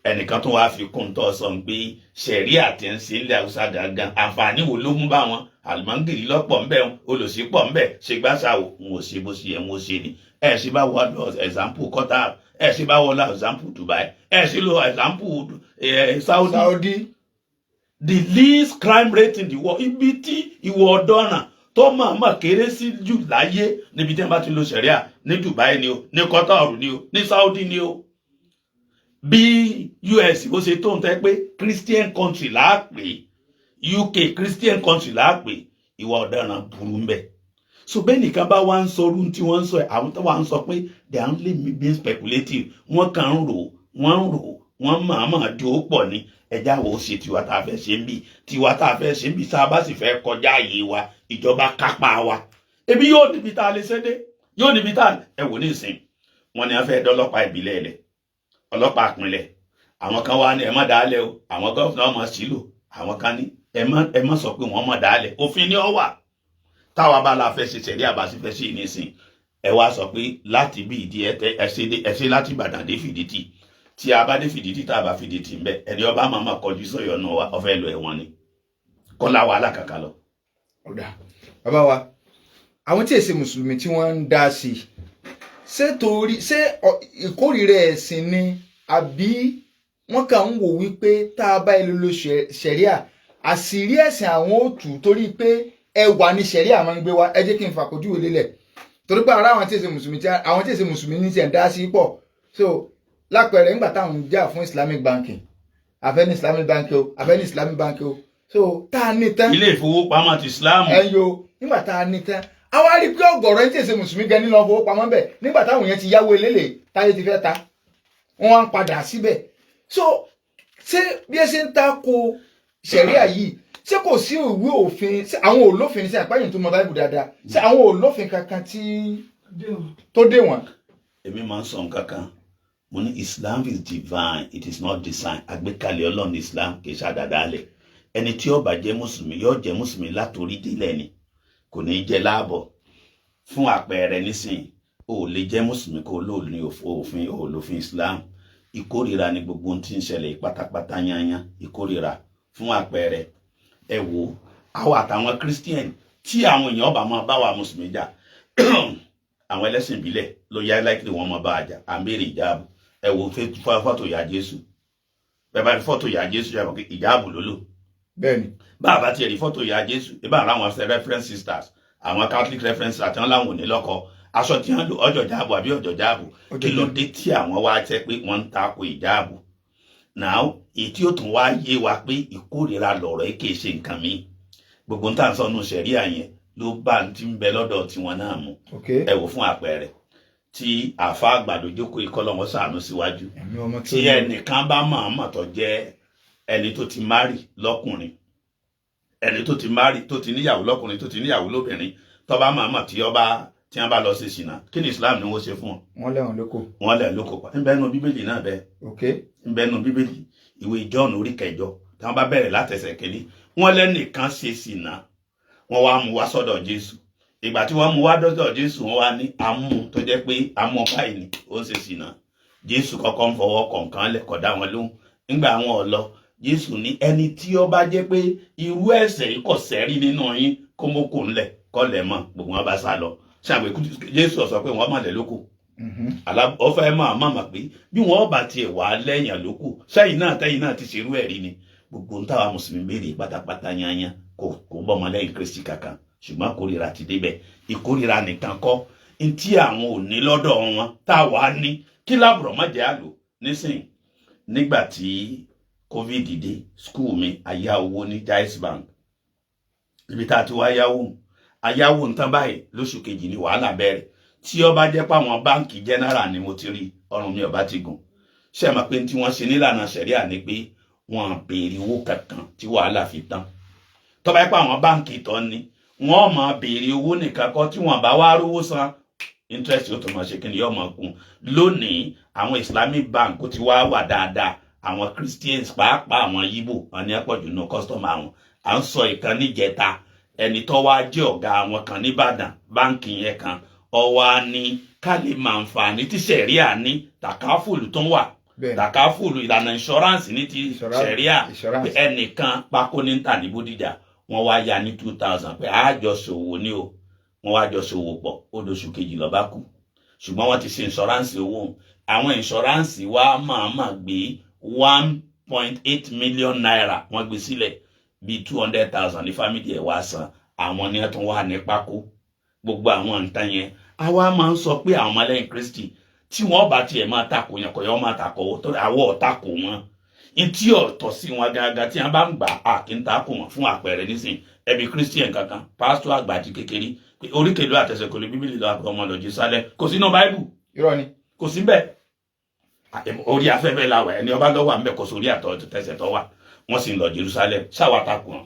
ẹnìkan tó wáá fi kún tó sọ pé ṣẹ̀ríà tí ń ṣe ilẹ̀ Haúsá gangan àǹfààní wo ló mú bá wọn àlùmọ́ngìrì lọ́pọ̀ ńbẹ́ olùsí pọ̀ ńbẹ́ ṣe gbàṣàwò ń wò ṣe bó ṣe yẹ ń wò ṣe ni ẹ ṣe bá wọ lọ example Qatar ẹ ṣe bá wọ lọ example Dubai ẹ ṣe lọ example Saudi. The least crime rate in the world ibi tí ìwọ ọ̀daràn tó máa kéré sí jù láyé níbi tí wọ́n bá ti lo ṣẹ̀ríà ní Dubai ni o ní Qatar ni o ní Saudi ni o bí US ó ṣe tó ń tẹ́ pé Christian country láàpè UK Christian country láàpè ìwà ọ̀daràn burú ń bẹ so bẹ́ẹ̀ nìkan bá wá ń sọ orú tí wọ́n ń sọ àwọn tó wá ń sọ pé they are only being speculative wọ́n kàn ń rò wọ́n máa di ó pọ̀ ní ẹjá wo ṣe tiwa tá a fẹ́ ṣe ń bì tiwa tá a fẹ́ ṣe ń bì tá a bá sì fẹ́ kọjá ààyè wa ìjọba kápá wa ebi yóò níbi tá a lè ṣe dé yóò níbi tá ẹ wò ní ìsìn wọn ni a fẹ́ dọ́lọ́pàá ìbílẹ̀ ẹ̀lẹ̀ ọlọ́pàá àpínlẹ̀ àwọn kan wá ní ẹ má dálẹ̀ o àwọn gọ́ọ̀fù ọmọ sílò àwọn kan ní ẹ má sọ pé wọ́n má dálẹ̀ òfin ni ó wà táwa bá la fẹ́ ṣe ṣẹ̀rí àbáṣe fẹ́ ṣe nísìn ẹ wá sọ pé láti bí ìdí ẹ ṣe láti Ìbàdàn dé Fìdítì tí a bá dé Fìdítì tá a bá Fìdítì ń bẹ ẹni ọba máa kọjú sọyọ náà wa ọfẹ lọ ẹ̀wọ̀n ni kọlá wa alákàkà lọ. ọ̀dà bàbá wa àwọn tí èsì mùsùlùmí tí wọ́n ń dá sí i ṣé ìkórìíra ẹ̀sìn ni àbí wọ́n kàn ń wò wípé tá a bá ilé lo ṣẹ̀ríà àṣírí ẹ̀sìn àwọn òtù torí pé ẹwà ni ṣẹ̀ríà máa ń gbé wá ẹ jẹ́ kí n fàkójúwèé lélẹ̀ torí pé ara àwọn tí èsì mùsùlùmí ní ti ẹ̀ ń dá sí pọ̀ so lápẹẹrẹ nígbà táwọn ń jà fún Islamic banking àfẹ́ni Islamic bank o àfẹ́ni Islamic bank o so tá a ní tán ilé ìfowópamọ́ ti Islam ẹyọ nígbà tá a ní tán àwa rí pé ọ̀gọ̀rọ̀ ẹni tí èsè mùsùlùmí gan nínú ọfowópamọ́ bẹ̀ nígbà táwọn yẹn ti yáwó elélè táyé ti fẹ́ ta wọ́n wá ń padà síbẹ̀ so ṣé bí ẹ ṣe ń ta ko ṣẹ̀ríà yìí ṣé kò sí ìwé òfin ṣé àwọn olófin ní sí àpáyìn tó mọ Bible dáadáa ṣé àwọn olófin kankan tí tó dé wọn. èmi máa ń sọ nǹkan kan mo ní Islam is divine, it is not design. Àgbékalẹ̀ Ọlọ́run Islam kì í ṣàdádálẹ̀. Ẹni tí ó bá jẹ́ mùsùlùmí yóò jẹ́ mùsùlùmí látòrí délẹ̀ ni, kò ní jẹ́ láàbọ̀. Fún àpẹẹrẹ nísìnyí, o lè jẹ́ mùsùlùmí kó lò ní òfin Islam. Ìkórìíra ni gbogbo ohun tí ń ṣẹlẹ̀ pátápátá yányán, ìkórìíra. Fún àpẹẹrẹ, ẹ wò àwọn àtàwọn Christian tí àwọn èèyàn bá máa bá wa mùsùlùmí jà àwọn ẹlẹ́sìn ìbílẹ̀ ló yá láìpẹ́ wọn máa bá a jà à ń béèrè ìjáàbù. Ẹ wo fọ́tò ìyá Jésù, bẹ́ẹ̀ bá rí fọ́tò ìyá Jésù yà wọ́n ìjáàbù ló lò. Bẹ́ẹ̀ni bá a bá tiẹ̀ rí fọ́tò ìyá Jésù ibà àwọn reference sisters àwọn Catholic reference àti wọn láwọn ò ní lọ́kọ aṣọ tí wọ́n lò ọjọ́ jáàbù àbí ọjọ́ jáàbù kí ló dé tí àwọn wá jẹ́ pé wọ́n ń tako ìjáàbù. Now èyí tí ó tún wá yé wa pé ìkórìíra lọ̀rọ̀ ẹ̀ kì í ṣe nǹkan mi gbogbo nǹkan sọnù ṣẹ̀ríà yẹn ló bá ń ti ń bẹ lọ́dọ̀ tiwọn náà mu. Ẹ wò fún àpẹẹrẹ tí àfa àgbàdo jókòó ìkọlọ́wọ́ sàánú síwájú tí ẹnìkan bá mọ̀ọ́mọ̀ tó jẹ́ ẹni tó ti márì lọ́kùnrin ẹni tó ti márì tó ti níyàwó lọ́kùnrin tó ti níyàwó lóbìnrin tó bá mọ̀ọ́mọ̀ tí wọ́n bá lọ sí ṣìnà kí ni Islam ni wọ́n ṣe fún wọn. wọ́n lẹ̀ lóko pa ń bẹ nínú bíbélì náà bẹ́ẹ̀ ń bẹ nínú bíbélì ìwé John orí 8 tí wọ́n bá bẹ̀rẹ̀ látẹsẹ̀ kínní wọ́n lẹ́nìkan ṣe ṣìnà wọ́n wá mú wá sọ́dọ̀ Jésù. Ìgbà tí wọ́n mú wá dọ́dọ̀ Jésù wọ́n wá ní amú tó jẹ́ pé amú báyìí ni ó ń ṣe ṣìnà. Jésù kọ́kọ́ ń fọwọ́ kọ̀ọ̀kan lẹ̀ kọ̀ dá wọn lóhùn. Nígbà wọn ò lọ Jésù ní ẹni tí ó bá jẹ́ pé irú ẹ̀ṣẹ̀ yìí kò sẹ́rí nínú yín kó mú kó ńlẹ̀ kọ́ lẹ̀ mọ́ gbogbo wọn bá sá lọ. Ṣàgbé Jésù sọ pé wọ́n mọ̀ lẹ́ lóko. Ó fẹ́ máa mọ̀ pé bí wọ́n bá tiẹ̀ wà lẹ́yìn lóko sẹ́yìn náà ti ṣerú ẹ̀rí ni gbogbo ń táwa mùsùlùmí béèrè pátápátá yányán kò bọ́mọ lẹ́yìn Kristi kankan ṣùgbọ́n kórìíra ti débẹ̀. Ìkórìíra nìkan kọ́ ntí àwọn ò ní lọ́dọ̀ wọn tá a wà ní kí lábùrọ̀ má jẹ́ àlò nísìnyí. Nígbà tí COVID dé skul mi àyà owó ní Jais Bank ibi tá a ti wá ayáwó nǹkan báyìí lóṣù kejì ní wàhálà bẹ̀rẹ̀ tí ó bá jẹ́ pé àwọn báǹkì general ni mo ti rí ọrùn mi ọba ti gùn. Ṣé ẹ mọ̀ pé tí wọ́n ṣe nílànà ṣẹ̀ríà ni pé wọ́n béèrè owó kankan tí wàhálà fi tán. Tó bá jẹ́ pé àwọn báǹkì tán ni wọ́n máa béèrè owó nìkan kọ́ tí wọ́n bá wá rówó san interest yóò tó máa ṣe kí ni yóò máa kún. Lónìí àwọn Islamic bank ti wá wà dáadáa àwọn Christians pàápàá àwọn Yíbò wọn ní àpọ̀jù náà customer wọn. À ń sọ ìkan níjẹta ẹni tó wá jẹ́ ọ̀gá àwọn kan nìbàdàn báǹkì yẹn kan ọwọ́ ní ká lè máa ń fa ní tí ṣẹ̀ríà ní tàkáfùlù tó ń wà tàkáfùlù ìlànà insurance ní ti ṣẹ̀ríà ẹnìkan pákó ní ta ní Bódìjà wọ́n wá ya ní 2000 pé àjọṣòwò ní o wọ́n wá jọṣòwò pọ̀ ó dóṣù kejì ló bá kú ṣùgbọ́n wọ́n ti ṣe insurance owó àwọn insurance wa máa gbé 1.8 million naira wọ́n gbé sílẹ̀ bí 200,000 ní family ẹ̀ wá san àwọn ní ẹ̀tún wà ní pákó gbogbo àwọn nǹkan yẹn àwa máa ń sọ pé àwọn ọmọlẹ́yìn Kristi tí wọ́n bá tiẹ̀ máa takò yẹn kò yọ máa takò owó tó àwọ̀ ọ̀takò wọn ntí ọ̀tọ̀ sí wọn gàgà tí wọn bá ń gbà á kí n takò wọn fún àpẹẹrẹ nísìnyí ẹbí Christian kankan pásítọ̀ àgbà àti kékeré pé oríkèlú àtẹsẹ̀kọ̀lẹ̀ bíbélì lọ àgbà ọmọ lọ Jerusalem kò sínú Bible irọ́ ni kò sí bẹ́ẹ̀ orí afẹ́fẹ́ làwọ̀ ẹni ọba lọ́wọ́ àmì kò sórí àtẹ̀sẹ̀ tó wà wọ́n sì ń lọ Jerusalem ṣáwa takò wọn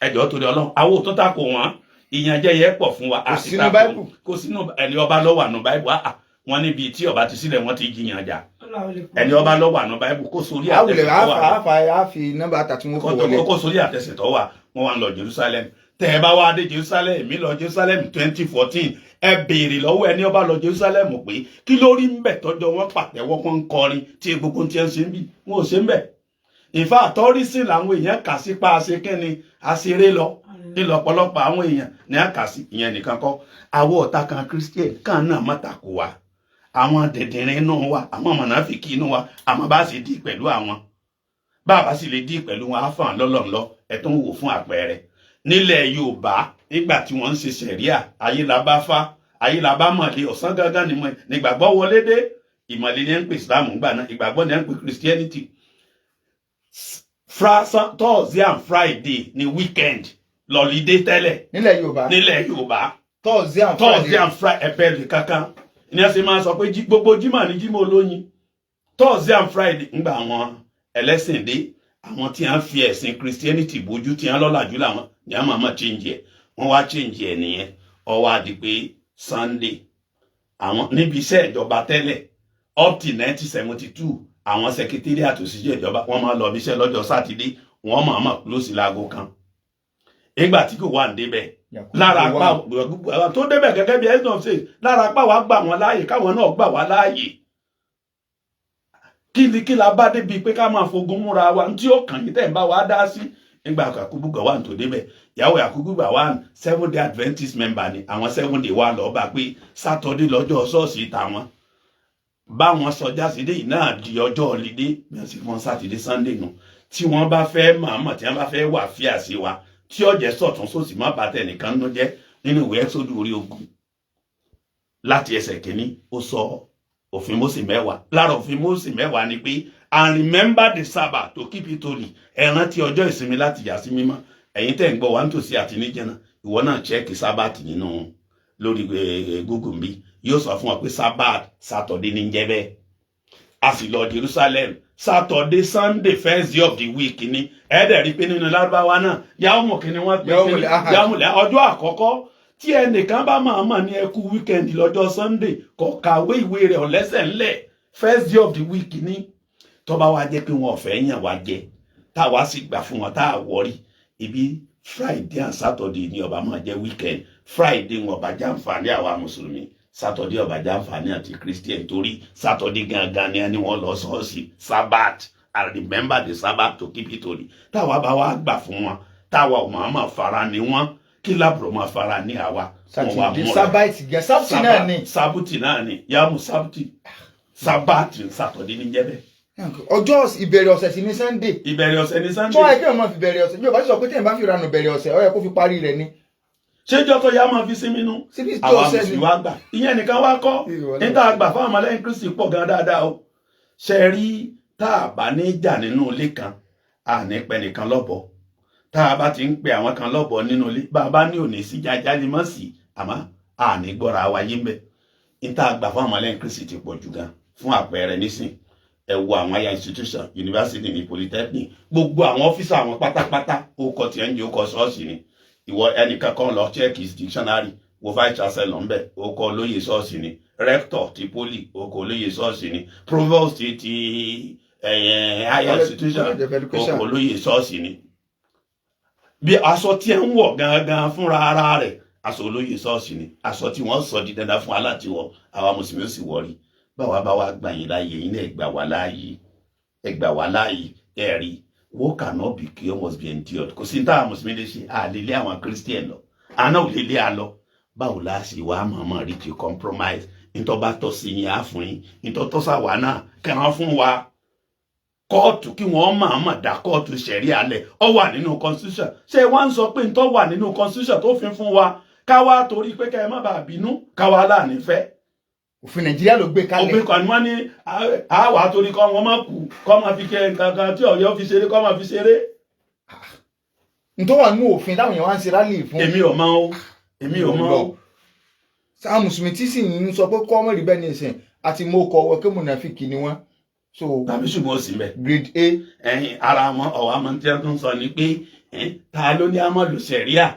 ẹjọ́ torí Ọlọ́run àwọn tó takò wọn ìyànjẹ yẹ pọ̀ fún wa kò sínú ẹni ọba lọ́wọ́ àánú Bible wọn níbi tí ọba ti sílẹ̀ wọ́n ti jiyàn jà ẹni ọba lọ́wọ́ àánú Bible kó sórí àtẹ̀sẹ̀ tó wà àfi nọ́mbà àtàtì wọn kò wọlé kó sórí àtẹ̀sẹ̀ tó wà wọ́n wá ń lọ Jerusalem tẹ́ ẹ bá wá dé Jerusalem mi lọ Jerusalem 2014 ẹ béèrè lọ́wọ́ ẹni ọba lọ Jerusalem pé kí ló rí ń bẹ̀ tọ́jọ́ wọn pàtẹ́wọ́ wọn ń kọrin tí gbogbo ti ń ṣe ń bí wọn ò ṣe ń bẹ̀ ìfà àtọ́rísì làwọn èèyàn kà sí pa àṣekẹ́ni àṣeré lọ ìlọ̀pọ̀lọpọ̀ àwọn èèyàn ní àkàsí ìyẹn nìkan kọ́ àwọn ọ̀tá kan Christian kan náà má takò wá àwọn dẹ̀dẹ̀rin inú wa àwọn mọ̀nàfíkì inú wa àmọ́ bá sì dì pẹ̀lú àwọn bàbá sì lè dì pẹ̀lú wọn á fàn lọ́lọ́nlọ́ ẹ̀ tó ń wò fún àpẹẹrẹ nílẹ̀ Yorùbá nígbà tí wọ́n ń ṣe ṣẹ̀ríà ayé la bá fá ayé la bá mọ̀lẹ́ ọ̀sán gángan nígbàgbọ́ wọlé dé ìmọ̀lẹ́ ní ń pè Islam gbà náà ìgbàgbọ́ ní ń pè Christianity Thursday and Friday ni weekend lọ́lídé tẹ́lẹ̀ nílẹ̀ Yorùbá Thursday and Friday ẹ̀bẹ̀rẹ̀ kankan ní ẹsẹ̀ máa sọ pé gbogbo jímọ̀ ní jímọ̀ olóyin Thursday and Friday ńgbà àwọn ẹlẹ́sìn dé àwọn tí wọ́n fi ẹ̀sìn Christianity bójú tí wọ́n lọ́làjú làwọn ní àwọn máa change ẹ̀ wọ́n wá change ẹ̀ nìyẹn ó wá di pé Sunday àwọn níbi iṣẹ́ ìjọba tẹ́lẹ̀ up till 1972 àwọn secretariat òṣìṣẹ́ ìjọba wọ́n máa lọ ibiṣẹ́ lọ́jọ́ sátidé wọ́n máa close láago kan ìgbà tí kò wà ń débẹ̀ lára apá tó débẹ̀ gẹ́gẹ́ bí ẹ̀sìn ọ̀sẹ̀ lára apá wa gbà wọ́n láàyè káwọn náà gbà wá láàyè kí la bá débi pé ká máa fogun múra wa tí ó kàn yín tẹ̀ ń bá wa dá sí nígbà Yakubu Gowon tó débẹ̀ ìyàwó Yakubu Gowon 7-day Adventist member ni àwọn 7-day wà lọ́ọ́ bá pé Saturday lọ́jọ́ ṣọ́ọ̀ṣì tàwọn báwọn sọjá sídé yìí náà di ọjọ́ ọ̀lídé bí wọ́n sì fọ́n Saturday Sunday nù tí wọ́n bá fẹ́ màmá tí wọ́n bá fẹ́ wà fíà sí wa tí ọ̀jẹ̀ sọ̀tún sósì má bàtẹ̀ nìkan nú jẹ́ nínú ìwé Ẹ́sódù orí 20 láti ẹsẹ̀ kìíní ó sọ òfin Mósè 10 lára òfin Mósè 10 ni pé and remember the Sabbath to keep it holy ẹ rántí ọjọ́ ìsinmi láti yà sí mímọ́ ẹ̀yin tẹ́ ń gbọ́ wa nítòsí àti níjẹ̀nà ìwọ náà check Sabbath nínú lórí Google bí yóò sọ fún wa pé Sabbath Saturday ní jẹ́ bẹ́ẹ̀ a sì lọ Jerusalem Saturday Sunday first day of the week ni ẹ̀ẹ́dẹ̀ rí pé nínú Lárúbáwá náà yàwùmọ̀ kí ni wọ́n pè é yàwùmọ̀ ọjọ́ àkọ́kọ́ tí ẹnìkan bá máa ní ẹ kú weekend lọ́jọ́ Sunday kó kàwé ìwé rẹ̀ ọ̀lẹ́sẹ̀ ńlẹ̀ first day of the week ni tó bá wá jẹ́ pé wọn ò fẹ́ yàn wá jẹ táwa sì gbà fún wọn tá a wọrí ibi Friday and Saturday ni ọba máa jẹ́ weekend Friday wọn ọba jàǹfààní àwa mùsùlùmí Saturday ọba jàǹfààní àti Christian torí Saturday gangan ni ẹni wọn lọ ṣọ́ọ̀ṣì Sabbath and remember the Sabbath to keep it holy táwa bá wá gbà fún wọn táwa ò máa fara ní wọn kí lábùrọ̀ máa fara ní àwa sábùtì náà ni yàmù sábùtì Sabbath Saturday ní jẹ́bẹ̀. ọjọ́ ìbẹ̀rẹ̀ ọ̀sẹ̀ sí ní Sunday. ìbẹ̀rẹ̀ ọ̀sẹ̀ ní Sunday. tó ayé kí wọ́n máa fi bẹ̀rẹ̀ ọ̀sẹ̀ bí o bá sọ pé tí ẹ̀ bá fi ranù bẹ̀rẹ̀ ọ̀sẹ̀ ó yẹ kó fi parí rẹ̀ ni. ṣéjọ́ tó yá máa fi sí mínú àwa mùsùlùmí wá gbà ìyẹn nìkan wá kọ́ níta àgbà fáwọn ọmọlẹ́yìn Kristi pọ̀ gan dáadáa o ṣe rí tá a bá ní jà nínú ilé kan a ní pẹ́ nìkan lọ́bọ̀ tá a bá ti ń pe àwọn kan lọ́bọ̀ nínú ilé bá a bá ní òní sí jájáde mọ́ sí àmọ́ a ní gbọ́ra wa yé mbẹ́ níta àgbà fáwọn ọmọlẹ́yìn Kristi ti pọ̀ jù gan fún àpẹẹrẹ nísìn ẹ wo àwọn higher institution university ní polytechnic gbogbo àwọn ọ́fíìsì àwọn pátápátá ó kọ tí ẹ ń jẹ́ ó kọ ṣọ́ọ̀ṣì ni ìwọ ẹnìkan kan lọ check his dictionary wo vice chancellor ńbẹ ó kọ olóyè ṣọ́ọ̀ṣì ni rector ti poli ó kọ olóyè ṣọ́ọ̀ṣì ni provost ti higher institution ó kọ olóyè ṣọ́ọ̀ṣì ni bí aṣọ tí ẹ ń wọ̀ gangan fúnra ara rẹ̀ aṣọ olóyè ṣọ́ọ̀ṣì ni aṣọ tí wọ́n sọ di dandan fún alátiwọ̀ àwa mùsùlùmí ó sì wọrí báwa bá wá gbà yín láàyè yín náà ẹ gbà wá láàyè ẹ rí what cannot be cured must be endured kò sí táwọn mùsùlùmí lè ṣe àlélé àwọn Christian lọ àná ò lè lé a lọ báwo la ṣe wá mọ̀ọ́mọ̀ rí ti compromise nítorí bá tọ́ sí yín á fún yín nítorí tọ́ sáwà náà kẹran fún wa kóòtù kí wọ́n mọ̀ọ́mọ̀ dá kóòtù ṣẹ̀rí alẹ̀ ọ wà nínú constitution ṣé wọ́n ń sọ pé nítorí wà nínú constitution tó fi fún wa káwa torí pé kẹ́ ẹ má bàa bínú káwa láàánú fẹ́ òfin Nàìjíríà ló gbé kalẹ̀. òfin kan ni wọ́n ní àwa torí kọ́ wọn máa kú kọ́ máa fi kẹ́ nǹkan kan tí Ọ̀yọ́ fi ṣeré kọ́ máa fi ṣeré. nítorí wà nínú òfin táwọn èèyàn wá ń ṣe rálì fún. èmi ò mọ̀ o èmi ò mọ̀ o. sáà mùsùlùmí tí sì ń sọ pé kọ́ mọ̀rí bẹ́ẹ̀ ní ìsìn àti mo kọ ọwọ́ kí mùnàfíkì ni wọ́n. tàbí ṣùgbọ́n sí bẹ́ẹ̀. grade A. ara wọn ọ̀wá máa ń tẹ́ tó ń sọ ni pé ta ló ní amọ̀lù sẹ̀ríà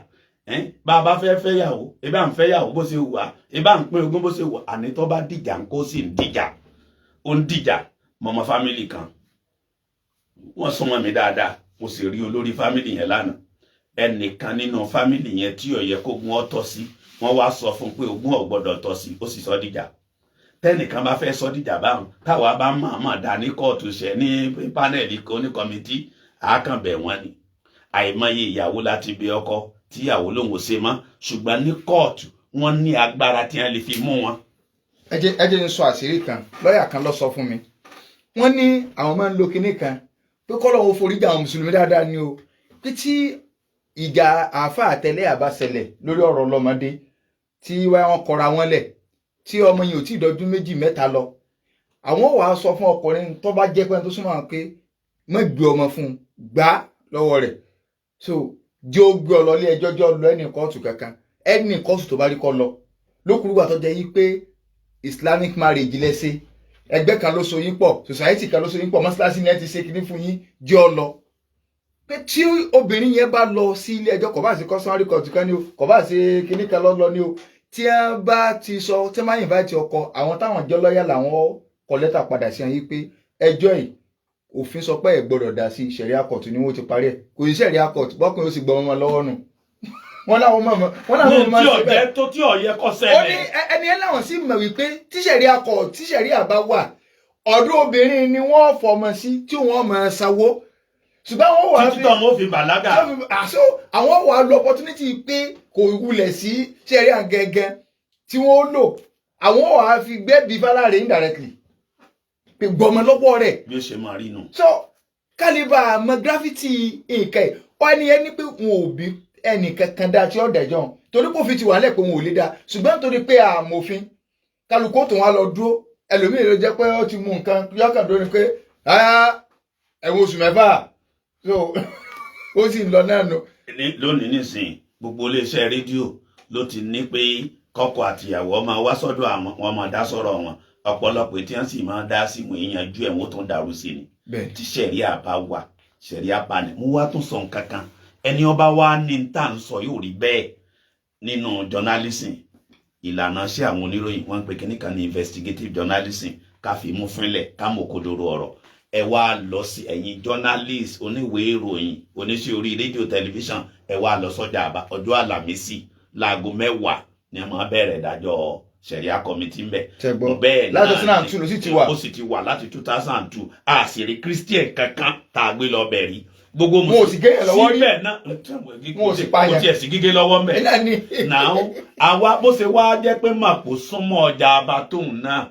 bá a bá fẹ́ fẹ́yàwó ebá ń fẹ́yàwó bó ṣe wà ebá ń pín ogún bó ṣe wà àní tó bá dìjà ń kó sì ń dìjà ó ń dìjà mọ̀mọ́ fámìlì kan wọ́n súnmọ́ mi dáadáa mo sì rí olórí fámìlì yẹn lánàá ẹnìkan nínú fámìlì yẹn tí ó yẹ kógun ó tọ́ sí wọ́n wá sọ fún pé ogún ò gbọ́dọ̀ tọ́ sí ó sì sọ dìjà tẹ́nìkan bá fẹ́ sọ dìjà báwọn táwa bá máa dá ní kóòtù ṣẹ ní pánẹ́ẹ̀lì oníkọ́mítì àákànbẹ̀ wọn ni àìmọye ìyàwó láti bí ọkọ tíyàwó lòun ò ṣe mọ́ ṣùgbọ́n ní kóòtù wọ́n ní agbára tí wọ́n lè fi mú wọn. ẹ jẹ́ n sọ àṣírí kan lọ́ọ̀yà kan ló sọ fún mi wọ́n ní àwọn máa ń lo kinní kan pé kọ́lọ́hún foríjì àwọn mùsùlùmí dáadáa ni o pé tí ìjà àáfà àtẹlẹ́ àbáṣẹlẹ̀ lórí ọ̀rọ̀ ọlọ́mọdé tí wọ́n kọra wọn lẹ̀ tí ọmọ yìí ò tí ì dọdún 2-3 lọ àwọn wàá sọ fún ọkùnrin tó bá jẹ́ pé tó súnmọ́ wọn pé má gbé ọmọ fún un gbá lọ́wọ́ rẹ̀ so jẹ́ ó gbé ọ lọ ilé ẹjọ́ jọ́ lọ ẹnì kóòtù kankan ẹnì kóòtù tó bá rí kọ́ lọ lókùrúgbà tó jẹ́ yí pé Islamic marriage lẹ́sẹ̀ ẹgbẹ́ kan ló so yín pọ̀ society kan ló so yín pọ̀ mọ́ṣáláṣí ni ẹ ti ṣe kinní fún yín jẹ́ ọ lọ pé tí obìnrin yẹn bá lọ sí ilé ẹjọ́ kò bá sí customary court kan ni o kò bá sí kinní kan lọ ni o tí wọ́n bá ti sọ tí wọ́n máa invite ọkọ àwọn táwọn jẹ́ lọ́ọ̀yà làwọn kọ lẹ́tà padà sí ẹ̀yìn pé ẹjọ́ yìí òfin sọ pé ẹ gbọ́dọ̀ dá sí ṣẹ̀ríà court ni wọ́n ti parí ẹ̀ kò sí ṣẹ̀ríà court bọ́kùnrin ó sì gbọ́ wọn lọ́wọ́ nù wọ́n láwọn mọ̀ ṣe bẹ́ẹ̀ tó tí ọ̀yẹ́ kọ́ sẹ́lẹ̀. ó ní ẹni ẹ láwọn sì mọ̀ wípé tí ṣẹ̀ríà court tí ṣẹ̀ríà bá wà ọ̀dọ̀ obìnrin ni wọ́n fọmọ sí tí wọ́n máa sanwó ṣùgbọ́n wọ́n wà títí tọ́ wọn fi bàlágà. àṣọ àwọn wà lo opportunity pé kò wulẹ̀ sí ṣẹ̀ríà gẹ́gẹ́ tí wọ́n lò àwọn wà fi gbẹ́bí fáláre indirectly pé gbọmọ lọ́wọ́ rẹ̀. bí ó ṣe máa rí nù. so kálíbà mọ gráfítì nǹkan ẹ̀ wọ́n ní ẹni pé wọn ò bí ẹnì kankan dá tí ó dẹ̀jọ́ torí kò fi ti wà lẹ̀ pé wọn ò lè dá ṣùgbọ́n torí pé àmòfin kálukú tó wọn lọ dúró ẹlòmíì ló jẹ́ pé ó ti mú nǹkan yọkàn dóni pé ẹ̀wọ̀n oṣù mẹ́fà so ó sì ń lọ náà nù. lónìí nísìnyí gbogbo iléeṣẹ́ rédíò ló ti ní pé kọ́kọ́ àtìyàwó máa wá sọ́dọ̀ àwọn wọn máa dá sọ̀rọ̀ wọn ọ̀pọ̀lọpọ̀ tí wọ́n sì máa dá sí wọn ìyànjú ẹ̀wọ̀n tó ń dàrú sí ni tí ṣẹ̀ríà bá wà ṣẹ̀ríà bá ní mú wá tún sọ nǹkan kan ẹni ọba wa ní tá à ń sọ yóò rí bẹ́ẹ̀ nínú journalism ìlànà ṣé àwọn oníròyìn wọ́n ń pè kíní kan ní investigative journalism ká fi mú fínlẹ̀ ká mọ̀ kódóró ọ̀rọ̀ ẹ wá lọ sí ẹ̀yin journalist oníwèé ìròyìn oníṣẹ́ orí rédíò tẹlifíṣàn ẹ wá lọ sọ́jà àbá ọjọ́ àlàmísì láago 10 ni a máa bẹ̀rẹ̀ ìdájọ́ ṣẹ̀ríà committee ń bẹ̀. bẹ́ẹ̀ láti 2002 ló sì ti wà. ó sì ti wà láti 2002 a sì rí christian kankan tá a gbé lọ bẹ̀ rí gbogbo mo sì gé lọ́wọ́ rí síbẹ̀ náà mo sì pààyàn kò tiẹ̀ sí gígé lọ́wọ́ mẹ́. náà àwa bó ṣe wá jẹ́ pé màpò súnmọ́ ọjà abatóhùn náà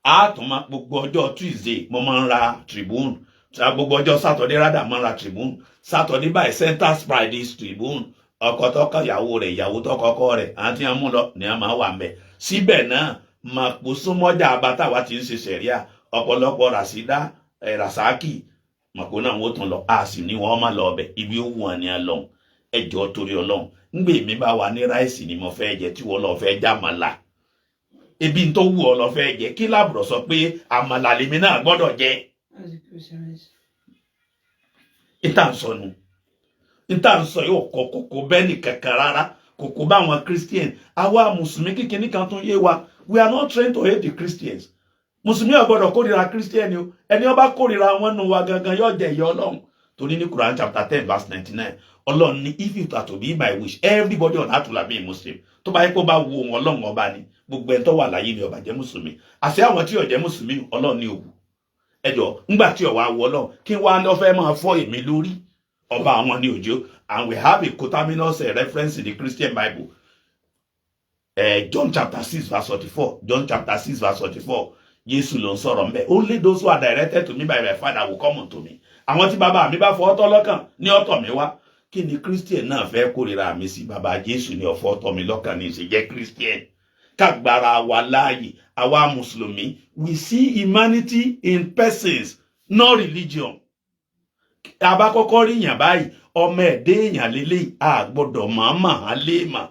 a tún máa gbogbo ọjọ́ Tuesday mo máa ń ra Tribune gbogbo ọjọ́ Saturday rádà máa ń ra Tribune Saturday by Center Friday Tribune ọkọ tọkọ ìyàwó rẹ̀ ìyàwó tọkọkọ rẹ̀ àti àmú lọ ni a máa wà mẹ́ síbẹ̀ náà màpò súnmọ́ ọjà abatáwa ti ń ṣe ṣẹ̀ríà ọ̀pọ̀lọpọ̀ Rasida Rasaki màpò náà wọ́n tún lọ a sì ní wọ́n máa lọ ọbẹ̀ ibi ó wù wọn ni a lọ ẹjọ́ torí Ọlọ́run ńgbè mi bá wà ní ráìsì ni mo fẹ́ jẹ tí wọ́n lọ fẹ́ jàmàlà ebi tó wù ọ lọ fẹ́ jẹ kí lábùrọ̀ sọ pé àmàlà lèmi náà gbọ́dọ̀ jẹ. ìtànsọnù ìtànsọ yóò kókó bẹ́ẹ̀ ní kankan rárá kókó bá àwọn Christian àwa mùsùlùmí kékeré kan tó yé wa we are not trained to hate the Christians mùsùlùmí ò gbọ́dọ̀ kórìíra Christian o ẹni ó bá kórìíra wọn nù wa gangan yóò jẹ ìyà Ọlọ́run torí ní Quran chapter 10 verse 99 Ọlọ́run ní if it were to be my wish everybody on earth will be a Muslim tó bá yẹ kó bá wo wọn Ọlọ́run ọba ni gbogbo ẹni tó wà láyé ni ó bá jẹ́ mùsùlùmí àṣẹ àwọn tí ó jẹ́ mùsùlùmí Ọlọ́run ní òwú ẹjọ́ ńgbà tí ó wá wọ Ọlọ́run kí wá lọ fẹ́ máa fọ́ èmi lórí ọba àwọn ní òjò and we have a coterminous reference in the Christian Bible John chapter 6 verse 44 John chapter 6 verse 44 Jésù ló ń sọ̀rọ̀ ńbẹ̀ only those who are directed to me by my Father will come unto me àwọn tí bàbá mi bá fọ́ ọ̀tọ̀ lọ́kàn ní ọ̀tọ̀ mi wá kí ni Christian náà fẹ́ kórìíra mi sí bàbá Jésù ní ọ̀fọ̀ ọ̀tọ̀ mi lọ́kàn ní ṣe jẹ́ Christian kágbára wa láàyè àwa mùsùlùmí we see humanity in persons not religion abakọ́kọ́ rí yàn báyìí ọmọ ẹ̀dẹ́ èèyàn lélẹ́yìí a gbọ́dọ̀ màmá àlèémà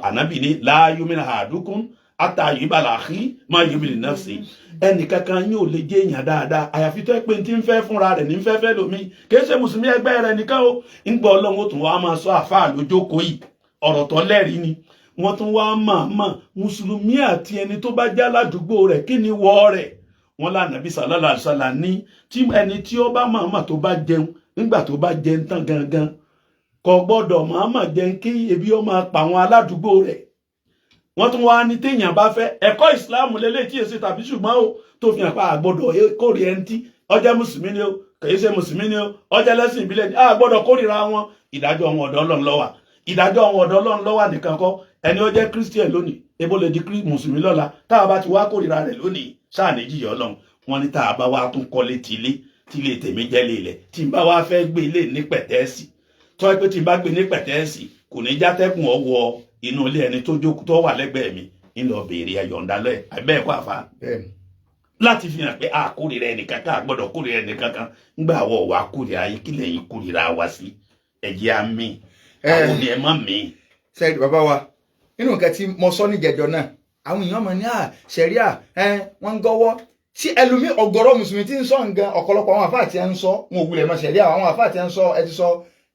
ànábì ní la yu'minu ahadukum hatta yuhibba li akhihi ma yuhibbu li nafsihi ẹnì kankan yóò lè jẹ́ èèyàn dáadáa àyàfi tó pé tí ń fẹ́ fúnra rẹ̀ ní fẹ́fẹ́ lómi kìí ṣe mùsùlùmí ẹgbẹ́ rẹ̀ nìkan o ń gbọ́ Ọlọ́run ó tún wá máa sọ àfáà lójókòó yìí ọ̀rọ̀ tó lẹ́rìí ni wọ́n tún wá màmá mùsùlùmí àti ẹni tó bá já ládùúgbò rẹ̀ kí ni wọ́ rẹ̀ wọ́n lánàbí sallallahu alaihi wasallam ní tí ẹni tí ó bá màmá tó bá jẹun nígbà tó bá jẹun tán gangan kò gbọ́dọ̀ màmá jẹun kí ebi ó máa pa àwọn aládùúgbò rẹ̀ wọ́n tún wá ní téèyàn bá fẹ́ ẹ̀kọ́ ìsìláàmù lélẹ̀ tí èsì tàbí ṣùgbọ́n ó tó fi hàn pa àgbọ́dọ̀ kórè ẹni tí ọjọ́ mùsùlùmí ni ó kìí ṣe mùsùlùmí ni ó ọjọ́ lẹ́sìn ìbílẹ̀ ni àgbọ́dọ̀ kórìíra wọn ìdájọ́ wọn ọ̀dọ̀ Ọlọ́run ló wà ìdájọ́ wọn ọ̀dọ̀ Ọlọ́run ló wà nìkan kọ́ ẹni ó jẹ́ Christian lónìí ebo lè di mùsùlùmí lọ́la tá a bá ti wá kórìíra rẹ̀ lónìí sáà ní jìyà Ọlọ́run wọn ní tá a bá wá tún kọ́lé tílé tèmi jẹ́ lélẹ̀ tí n bá wá fẹ́ gbé ilé ní pẹ̀tẹ́ẹ̀sì tó ẹ pé tí n bá gbé ní pẹ̀tẹ́ẹ̀sì kò ní játẹ́kùn ọwọ́ inú ilé ẹni tó jókòó tó wà lẹ́gbẹ̀ẹ́ mi ń lọ béèrè ẹ̀yọ̀ǹda lọ́ẹ̀ abẹ́ ẹ̀kọ́ àfa láti fi hàn pé a kórìíra ẹnìkan ká gbọ́dọ̀ kórìíra ẹnìkan kan ńgbà àwọ̀ wà kórìíra yìí kí lẹ́yìn kórìíra wa sí ẹ̀jẹ̀ àmì àwọn ni ẹ má mi. sẹ́ẹ̀dì bàbá wa nínú nǹkan tí mo sọ níjẹ̀jọ́ náà àwọn èèyàn mọ̀ ní ṣẹ̀ríà wọ́n ń gọ́wọ́ tí ẹlòmí ọ̀gọ̀rọ̀ mùsùlùmí tí ń sọ nǹkan ọ̀pọ̀lọpọ̀ àwọn àfáà tí ń sọ wọn ò wulẹ̀ mọ̀ ṣẹ̀ríà àwọn àfáà tí ń sọ ẹ ti sọ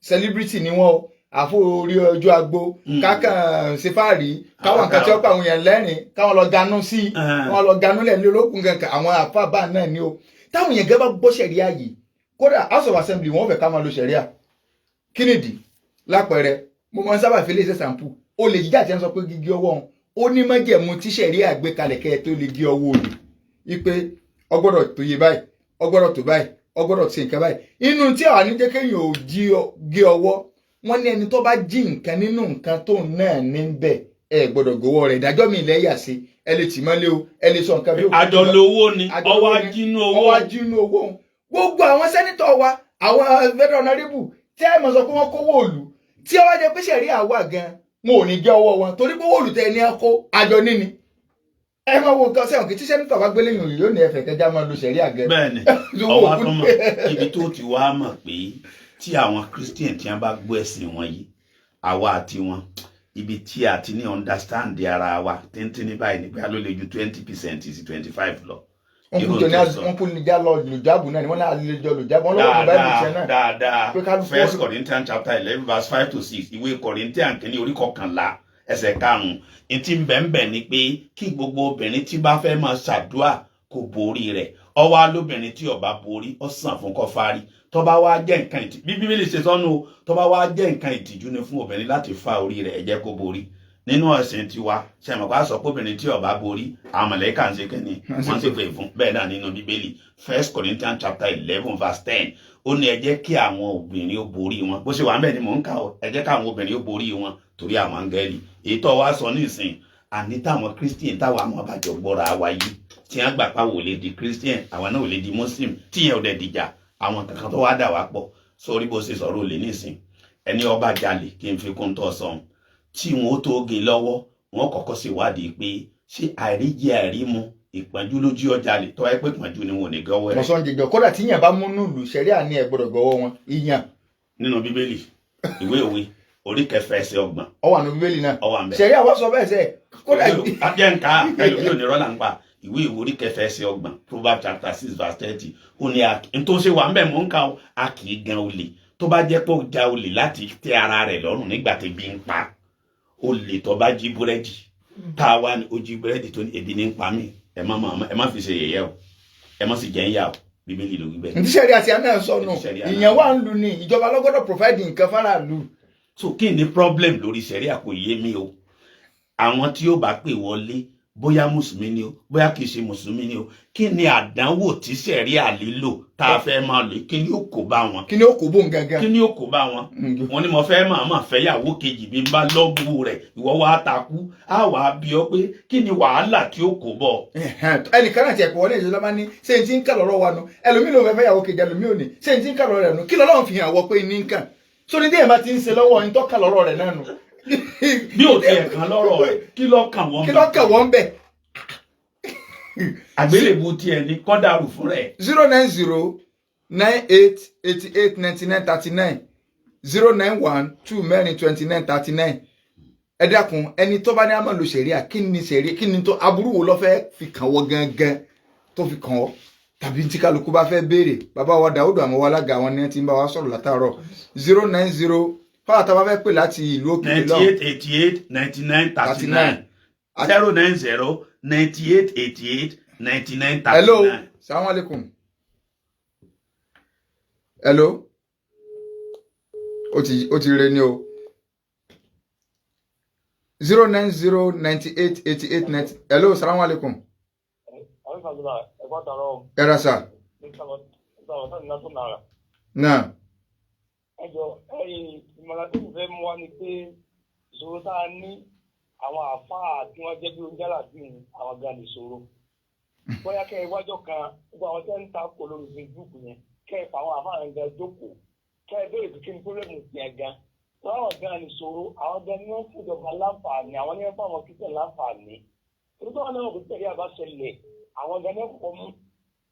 celebrity ni wọ́n o àfo orí ọjọ́ agbo kákan sefari káwọn nǹkan tí ó pa àwọn èèyàn lẹ́rìn káwọn lọ ganú sí wọn lọ ganú lẹ́nu olókùn kankan àwọn àfáàbà náà ni o táwọn èèyàn gẹ́gẹ́ bá gbọ́ sẹ̀ríà yìí kódà house of assembly wọ́n fẹ́ ká máa lo sẹ̀ríà kí nìdí lápẹẹrẹ mo máa ń sábà fi léṣe sàǹpù o lè jíjà tí wọ́n sọ pé gígé ọwọ́ wọn ó ní májẹ̀mú tí sẹ̀ríà gbé kalẹ̀ kẹ́ ẹ tó lè gé ọwọ́ olè wípé ọgbọ́dọ̀ tó yé báyìí ọgbọ́dọ̀ tó báyìí ọgbọ́dọ̀ ṣe nǹkan báyìí inú tí àwọn àníjẹ́ kéèyàn ò gé ọwọ́ wọ́n ní ẹni tó bá jí nǹkan nínú nǹkan tó náà ní bẹ̀ ẹ gbọ́dọ̀ gbowó rẹ̀ ìdájọ́ mi lẹ́yà sí ẹ lè tì mọ́lé o ẹ lè sọ nǹkan bí o. àjọlówó ni ọwọ́ ajínú owó gbogbo àwọn sẹ́nitọ̀ wa àwọn federal honorable tí ẹ mọ̀ sọ pé wọ́n kówó òòlù tí ọwọ́ jẹ pé sẹ̀rí àwa gan wọn ò ní jẹ́ ọwọ́ wọn torí pé owó òòlù tẹ ẹni ẹkọ àjọ níní ẹ máa wo nǹkan sẹ́wọ̀n kí tí sẹ́nitọ̀ bá gbélé yòòyì yóò ní ẹ̀fẹ̀ kẹjá máa lo sẹ̀rí àgẹ́. bẹ́ẹ̀ni ọwọ́ àtọmọ ibi tó ti wá mọ̀ pé tí àwọn Christian tí wọ́n bá gbọ́ ẹ̀sìn wọn yìí àwa àti wọn ibi tí a ti ní understand ara wa tẹ́ntẹ́ní báyìí ní pé a ló lè ju 20% sí 25 lọ. wọ́n kú ní já lọ lùjáàbù náà ni wọ́n náà lè jọ lùjáàbù wọn lọ́wọ́ báyìí nìṣẹ́ náà. dáadáa 1 Corinthians chapter 11 verse 5 to 6 ìwé Corinthians kìíní orí 11 ẹsẹ̀ 5 ntí bẹ́ẹ̀nbẹ́ẹ̀ ni pé kí gbogbo obìnrin tí bá fẹ́ máa ṣàdúà kó borí rẹ̀ ọwọ́ alóbìnrin tí ó bá borí ó sàn fún kó fárí tó bá wá jẹ́ nǹkan ìtìjú bí Bíbélì ṣe sọ́nù tó bá wá jẹ́ nǹkan ìtìjú ni fún obìnrin láti fa orí rẹ̀ ẹ jẹ́ kó borí nínú ẹ̀sìn tiwa ṣe mọ̀ ká sọ pé obìnrin tí ó bá borí àwọn mọ̀lẹ́kà ń ṣe kẹ́ni wọ́n sì pè fún bẹ́ẹ̀ náà nínú Bíbélì 1 Corinthians chapter 11 verse 10 ó ní ẹ jẹ́ kí àwọn obìnrin ó borí wọn bó ṣe wà ń bẹ̀ ni mò ń kà ó ẹ jẹ́ káwọn obìnrin ó borí wọn torí àwọn áńgẹ́lì èyí tó wá sọ nísìn àní táwọn Christian táwọn àwọn àbájọ gbọ́ra wa yìí tí wọ́n gbà pàwọ̀ lè di Christian àwọn náà ò lè di Muslim tí yẹn ò dẹ̀ dìjà àwọn kankan tó wá dà wá pọ̀ sórí bó ṣe sọ̀rọ̀ olè nísìn ẹni ọba jalè kí n fi kún tó sọ̀hún tí wọn ó tó gé lọ́wọ́ wọn kọ́kọ́ ṣèwádìí pé ṣé àìríjẹ àìrímu ìpọ́njú lójú ọjà lè tọ́ ẹ pé ìpọ́njú ni wọn ò ní gọ́wọ́ rẹ̀. mọ̀sán jẹjọ kódà tí yàn bá mú nùlù sẹ̀ríà ní ẹ gbọ́dọ̀ gọ́wọ́ wọn ìyàn. nínú Bíbélì ìwé òwe orí 9 ẹsẹ̀ 30. ó wà nínú Bíbélì náà. ó wà ńbẹ̀. sẹ̀ríà wá sọ bẹ́ẹ̀ sẹ́ kódà ajẹ́ nǹka ẹlòmíì ò ní rọ́là ń pa ìwé orí 9 ẹsẹ̀ 30 Proverbs chapter 6 verse 30 ó ní ntòsí wà ńbẹ̀ mò ń ka a kì í gan olè tó bá jẹ́ pé ó ja olè láti tẹ́ ara rẹ̀ lọ́rùn nígbà tí bí ń pa olè tó bá jí búrẹ́dì tá a wá ní ó jí búrẹ́dì tó ní ebi ní ń pa mí ẹ má fi ṣe yẹ̀yẹ́ o ẹ má sì jẹ́ ń yà o Bíbélì ló wí bẹ́ẹ̀. ntí sẹ́rí àti àná sọnù ìyẹn wà ń lu ni ìjọba lọ́gọ́dọ̀ provide nǹkan faraàlú. so kí ni problem lórí sẹ́rí àkó yé mi o àwọn tí ó bá pè wọlé bóyá mùsùlùmí ni o bóyá kìí ṣe mùsùlùmí ni o kí ni àdánwò tí sẹ́rí àlílò tá a fẹ́ máa lò kí ni ó kó bá wọn. kí ni ó kó bóun gangan. kí ni ó kó bá wọn. wọn ni mo fẹ́ máa fẹ́yàwó kejì bí n bá lọ́gbù rẹ̀ ìwọ wá takú á wà á bí ọ pé kí ni wàhálà tí ó kó bọ̀. ẹnìkan náà ti ẹ̀kọ́ wọlé ìjọba máa ní ṣé n ti ń kà lọ́rọ̀ wa nu ẹlòmíì ló fẹ́ fẹ́yàwó kejì ẹlòmíì ò ní ṣé n ti ń kà lọ́rọ̀ rẹ̀ nu kí lọ́lọ́run fi hàn wọ pé ní nǹkan sórí díẹ̀ máa ti ń ṣe lọ́wọ́ ẹni tó kà lọ́rọ̀ rẹ̀ náà nu. bí ò tiẹ̀ kan lọ́rọ̀ rẹ̀ kí ló kàn wọ́n bẹ̀. àgbélébù tiẹ̀ ní kọ́dàrú fún rẹ̀. 09098889939 091242939 ẹ dákun ẹni tó bá ní àmọ́ lo sẹ̀ríà kí ni tó aburú wo ló fẹ́ fi kàn wọ́ gangan tó fi kàn wọ́ tàbí tí kálukú bá fẹ́ béèrè bàbá wa Dáúdù àmọ́ alága àwọn ní ti ń bá wa sọ̀rọ̀ látàárọ̀ 090 fáwọn tá a bá fẹ́ pè láti ìlú òkèèrè lọ 98889939 090 9888 9939. Hello, salaam alaikum. Hello. Ó ti re ni o. 090988890. Hello, salaam alaikum. Era sa. Na. Ìmọ̀ràn tó fẹ́ mú wa ni pé ìṣòro tá a ní àwọn àfáà tí wọ́n jẹ́ bí oúnjẹ́là bí àwọn gan ìṣòro. Bóyá kẹ́ ẹ wájọ́ kan gbogbo àwọn tẹ́ ń ta kò lórí Facebook yẹn kẹ́ ẹ fà àwọn àfáà yẹn gan jókòó kẹ́ ẹ béèrè kí ni pírọ́lẹ́mù ti ẹ̀ gan. Wọ́n àwọn gan ìṣòro àwọn gan ni wọ́n fìjọba láǹfààní àwọn ni wọ́n fáwọn kíkẹ́ láǹfààní. Nígbà wọn náà kò tẹ̀lé àbá ṣẹlẹ̀ àwọn gan náà kọ̀ mú.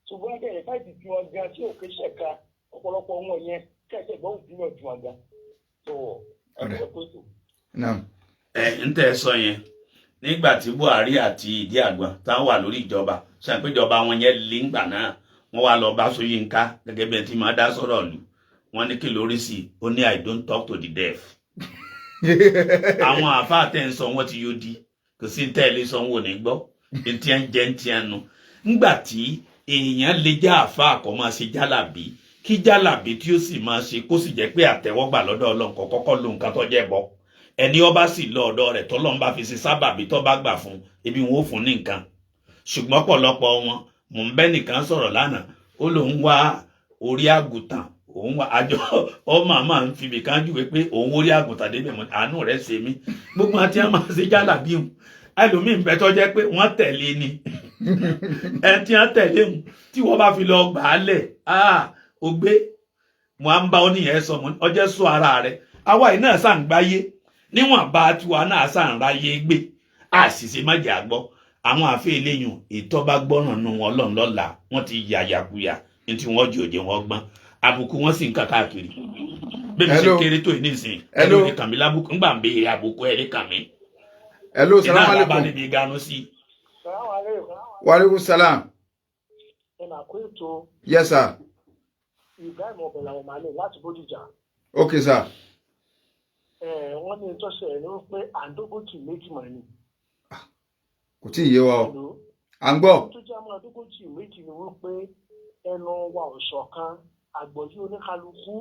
Ṣùgbọ́n kẹ́ ẹ̀ fáìtì tí wọ́n gan tí òkè ṣẹ̀ka ọ̀pọ̀lọpọ̀ wọn yẹn kẹ́ ẹ̀ ṣẹ̀gbọ́n òfin náà ju wọn gan. Ń tẹ́ sọ yẹn nígbà tí Buhari àti Ìdí Àgbọn táwọn wà lórí ìjọba ṣàpèjọba wọn yẹn lé ńgbà náà wọn wá lọ bá Ṣóyínká gẹ́gẹ́ bí ẹni tí máa dá sọ̀rọ̀ lù wọ́n ní kí lórí sí ó ní I don't talk to the deaf. Àwọn àfáà tẹ́ ń sọ wọ́n ti yóò di kò sí tẹ́lẹ̀ sọ wọ́n ní gbọ́ ntí ẹ̀ ń jẹ́ ntí ẹ̀ nu. Ńgbà tí èèyàn lè já àfáà kọ́ máa ṣe jálàbí kí jálàbí tí ó sì máa ṣe kó sì jẹ́ pé àtẹ́wọ́gbà lọ́dọ̀ Ọlọ́run kọ́kọ́ ló nǹkan tó jẹ́ bọ́. Ẹni ọba sì lọ ọ̀dọ̀ rẹ̀ tọ́lọ́run bá fi ṣe sábàbí tó bá gbà fún ebi wọn ó fún ní nǹkan. Ṣùgbọ́n ọ̀pọ̀lọpọ̀ wọn mò ń bẹ́ nìkan sọ̀rọ̀ lánàá ó lóun wá orí àgùntàn òun wá àjọ ọmọ àmà ń fi bìkan júwe pé òun orí àgùntàn débẹ̀ mọ́ àánú rẹ̀ ṣe mí. Gbogbo àti àmà ṣe jálàbí òun ẹlòmíín bẹ tó jẹ́ pé wọ́n tẹ̀lé ni ẹ tí wọ́n tẹ̀lé òun tí wọ́n bá fi lọ gbà á lẹ̀ ó gbé mo à ń bá oníyẹn sọ mo ọjọ́ sọ ara rẹ̀ àwa yìí náà sàn gbáyé níwọ̀n bá tiwa náà sàn ráyé gbé àṣìṣe má jẹ́ àgbọ́ àwọn àfẹ́ eléyìn ìtọ́ba gbọ́ràn nù wọn lọ́nlọ́la wọ́n ti yàyàkuyà ní tí wọ́n jòjè wọn gbọ́n àbùkù wọn sì ń kà káàkiri bẹ́ẹ̀ mi ṣe kéré tó ní ìsìn ẹ̀rọ ní kàmí lábùkù ńgbà ń béèrè àbùkù ẹ̀rí kàmí. Hello, salaam alaikum. Ìnáwó níbi ìganu sí. Wa alaikum salam. Yes, sir. Ibrahim Ọ̀bẹ̀là Ọ̀màlẹ̀ láti Bódìjà. Okay, sir. Wọ́n ní ìtọ́sẹ̀ ní wípé àdógójì méjì mọ̀ ni. Kò tí ì yé wa o. À ń gbọ́. Tó jẹ́ àmọ́ àdógójì méjì ni wípé ẹnu wa ò ṣọ̀kan àgbọ̀yé oníkálukú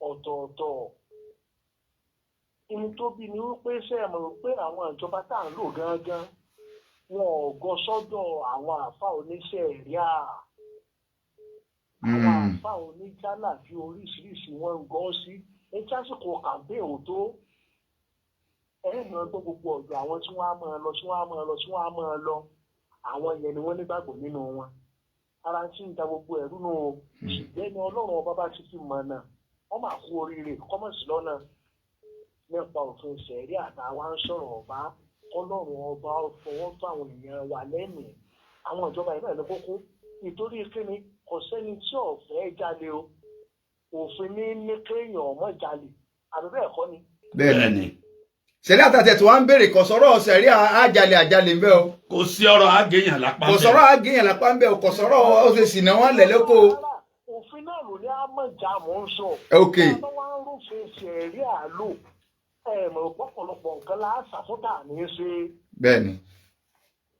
ọ̀tọ̀ọ̀tọ̀. Ìní tó bí ni wípé ṣe é mọ̀ pé àwọn ìjọba tá à ń lò gángan wọn ò gọ sọ́dọ̀ àwọn àfa oníṣẹ́ ẹ̀ríà. Àwọn àfa oníjálà bí oríṣiríṣi wọn ń gọ́ sí. Ẹ jásìkò kàmpé òtó ẹ̀rọ tó gbogbo ọ̀dọ̀ àwọn tí wọ́n á máa lọ àwọn yẹn ni wọ́n nígbàgbọ́ nínú wọn. Ara tí ń da gbogbo ẹ̀rú nù o ṣùgbọ́n ní Ọlọ́run ọba bá ti fi mọ̀ náà wọ́n máa kú oríire kọ́mọ̀sí lọ́nà nípa òfin ṣẹ̀rí àtàwọn ń sọ̀rọ̀ ọba Ọlọ́run ọba fọwọ́ tó àwọn èèyàn wà lẹ́mìí àwọn ìjọba ìlú ẹ̀ ló kókó nítorí kíni kò sẹ́ni tí ọ̀fẹ́ jalè o òfin ní kéèyàn ọmọ jalè àbí bẹ́ẹ̀ kọ́ ni. Bẹ́ẹ̀ ni ṣẹ̀rí àtàtẹ̀ tí wọ́n ń béèrè kò sọ̀rọ̀ ṣẹ̀rí àjálè ń bẹ o. Kò sí ọ̀rọ̀ àgéyàn lápá ń bẹ. Kò sọ̀rọ̀ àgéyàn lápá ń bẹ o kò sọ̀rọ̀ ó ṣe sì náà wọ́n lẹ̀ lóko. Òfin náà ló ní àmọ̀já mọ̀ ń sọ. Ok. Àwọn wá ń rúfin ṣẹ̀rí àlò ẹ̀mọ̀ ọ̀pọ̀lọpọ̀ nǹkan láàṣà fún tà ní í ṣe. Bẹ́ẹ̀ni.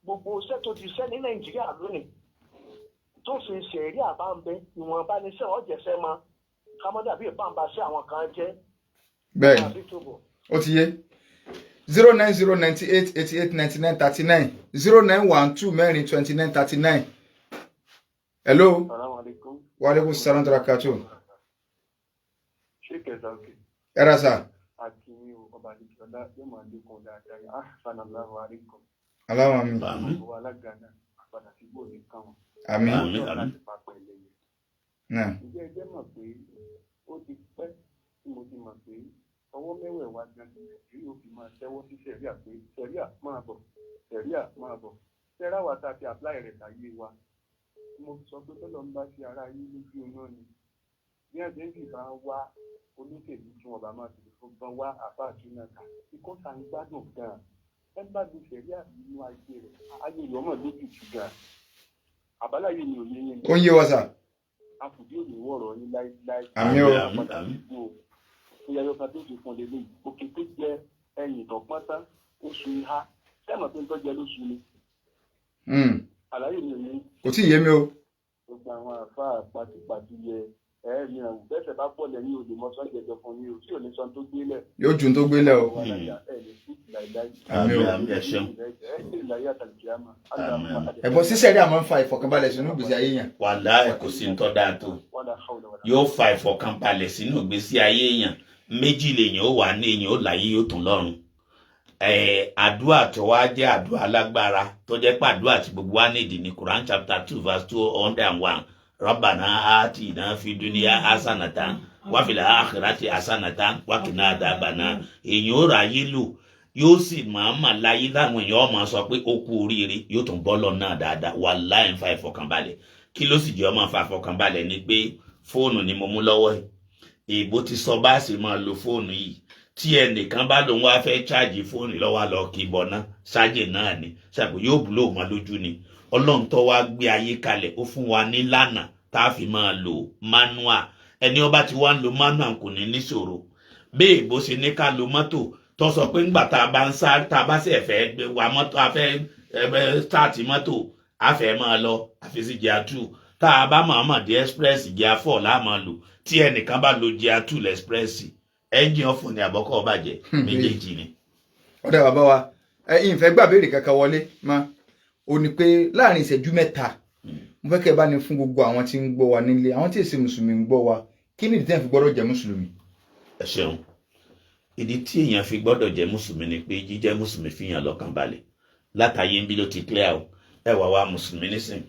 Gbogbo iṣẹ́ tó ti ṣẹ́ ní Nàìjíríà lónìí tó fi ṣẹ̀rí àbá ń bẹ ìwọ̀nba ní sẹ́ ọ̀jẹ̀sẹ̀ mọ́ kámọ́dà bí ìpàǹbà sí àwọn kan jẹ́. Bẹ́ẹ̀ni ó ti yé 09098889939 0912 mẹ́rin 2939. Hello. Wa alaikum salam barakatuh. Ṣé kẹta òkè? Ẹ̀rọ sà. Àti ọba àdìsọ́lá yóò máa lékun dáadáa. Assalamu alaikum. Aláwọ̀ mi. Gbogbo alágànà àpàdà sí gbòòrè káwọn. Àmín. Ǹjẹ́ ẹ jẹ́ mọ̀ pé ó ti pẹ́ tí mo ti mọ̀ pé ọwọ́ mẹ́wẹ̀ẹ̀wá gan Nàìjíríà ó fi máa tẹ́wọ́ sí sẹ̀ríà pé sẹ̀ríà máa bọ̀ sẹ́rà wa tá a fi apply rẹ̀ láyé wa mo sọ pé tọ́lọ́ ń bá sí ara yín lójú iná ni bí ẹ̀jẹ̀ sì bá wá oníṣèlú tí wọ́n bá máa tẹ̀lé fún gan wá àbá àtúnyà ká ikọ́ ta ń gbádùn gan ẹ bá di sẹ̀ríà nínú ayé rẹ̀ ayé ìyọ́mọ̀ lójú jù gan àbáláyé ni òye yẹn. Ó ń yé wa sà. Àfùdí òní wọ̀rọ̀ yín láíláí. Àmín o. Ìyá Yorùbá tó ti fún lélẹ́yìí òkè tó jẹ ẹyìn tó pọ́n tán oṣù ìhá sẹ́mọ̀ tó ń tọ́jú ẹ lóṣù ni. Àlàyé mi ò ní. Kò tí ì yé mi o. Gbogbo àwọn àfáà pàtìpàtì yẹ ẹ̀ẹ́rì àwọn bẹ́sẹ̀ bá pọ̀ lẹ́yìn òde mọ́ sọ́jà ẹjọ́ fún yín o tí ò ní sọ tó gbélẹ̀. Yóò ju tó gbélẹ̀ o. Àmín o. Ẹ ṣeun. Ẹ̀bùn sísẹ̀rí àmọ́ ń fa ìfọ̀kànbalẹ̀ sínú ìgbésí ayé yẹn. Wàláhì kò sí ń tọ́ dáa tó. Yóò fa ìfọ̀kànbalẹ̀ sínú ìgbésí ayé yẹn. Méjì lèyàn ó wà ní èyàn ó láyé yóò tún lọ́run. Àdúrà tó wá jẹ́ àdúrà alágbára tó jẹ́ pé àdúrà tí gbogbo wa nídìí ní Quran chapter 2 verse 201 Rabbana atina fid dunya hasanatan wa fil akhirati hasanatan wa qina adhaban. Èyàn ó ráyé lò yóò sì máa láyé láwọn èèyàn ọmọ sọ pé ó kú oríire yóò tún bọ́ lọ náà dáadáa wàláhì ń fa ìfọ̀kànbalẹ̀. Kí ló sì jẹ́ ọmọ fa ìfọ̀kànbalẹ̀ ni pé fóònù ni mo mú lọ́wọ́ yìí èèbó ti sọ bá sì máa lo fóònù yìí tí ẹnìkan bá lòun wá fẹ́ ṣáàjì fóònù lọ́wọ́ lọ kì í bọ̀ ná ṣáàjì náà ni ṣàpò yóò búlò wọn lójú ni. Ọlọ́run tó wá gbé ayé kalẹ̀ ó fún wa ní lánà tá a fi máa lò manual ẹni ó bá ti wá ń lo manual kò ní níṣòro bẹ́ẹ̀ bó ṣe ní ká lo mọ́tò tó sọ pé ńgbà tá a bá ń sá tá a bá sì fẹ́ wa mọ́tò a fẹ́ start mọ́tò a fẹ́ máa lọ àfi sí gear 2 tá a bá máa dé express gear 4 la máa lò tí ẹnìkan bá lo gear 2 l'express engine ọ̀fọ̀ ni àbọ̀kọ́ bàjẹ́ méjèèjì ni. ọ̀dà bàbá wa ìfẹ́ gbà béèrè kankan wọlé ma ò ní pé láàrin ìṣẹ́jú mẹ́ta mo fẹ́ kẹ́ ẹ bá ní fún gbogbo àwọn tí ń gbọ́ wa nílé àwọn tí èsì mùsùlùmí ń gbọ́ wa kí ni ìdí tẹ́ fi gbọ́dọ̀ jẹ́ mùsùlùmí. ẹ ṣeun ìdí tí èèyàn fi gbọ́dọ̀ jẹ́ mùsùlùmí ni pé jíjẹ́ mùsùlùmí fi hàn lọ́kàn balẹ̀ látàyé ń bí ló ti clear o ẹ wà wá mùsùlùmí nísìn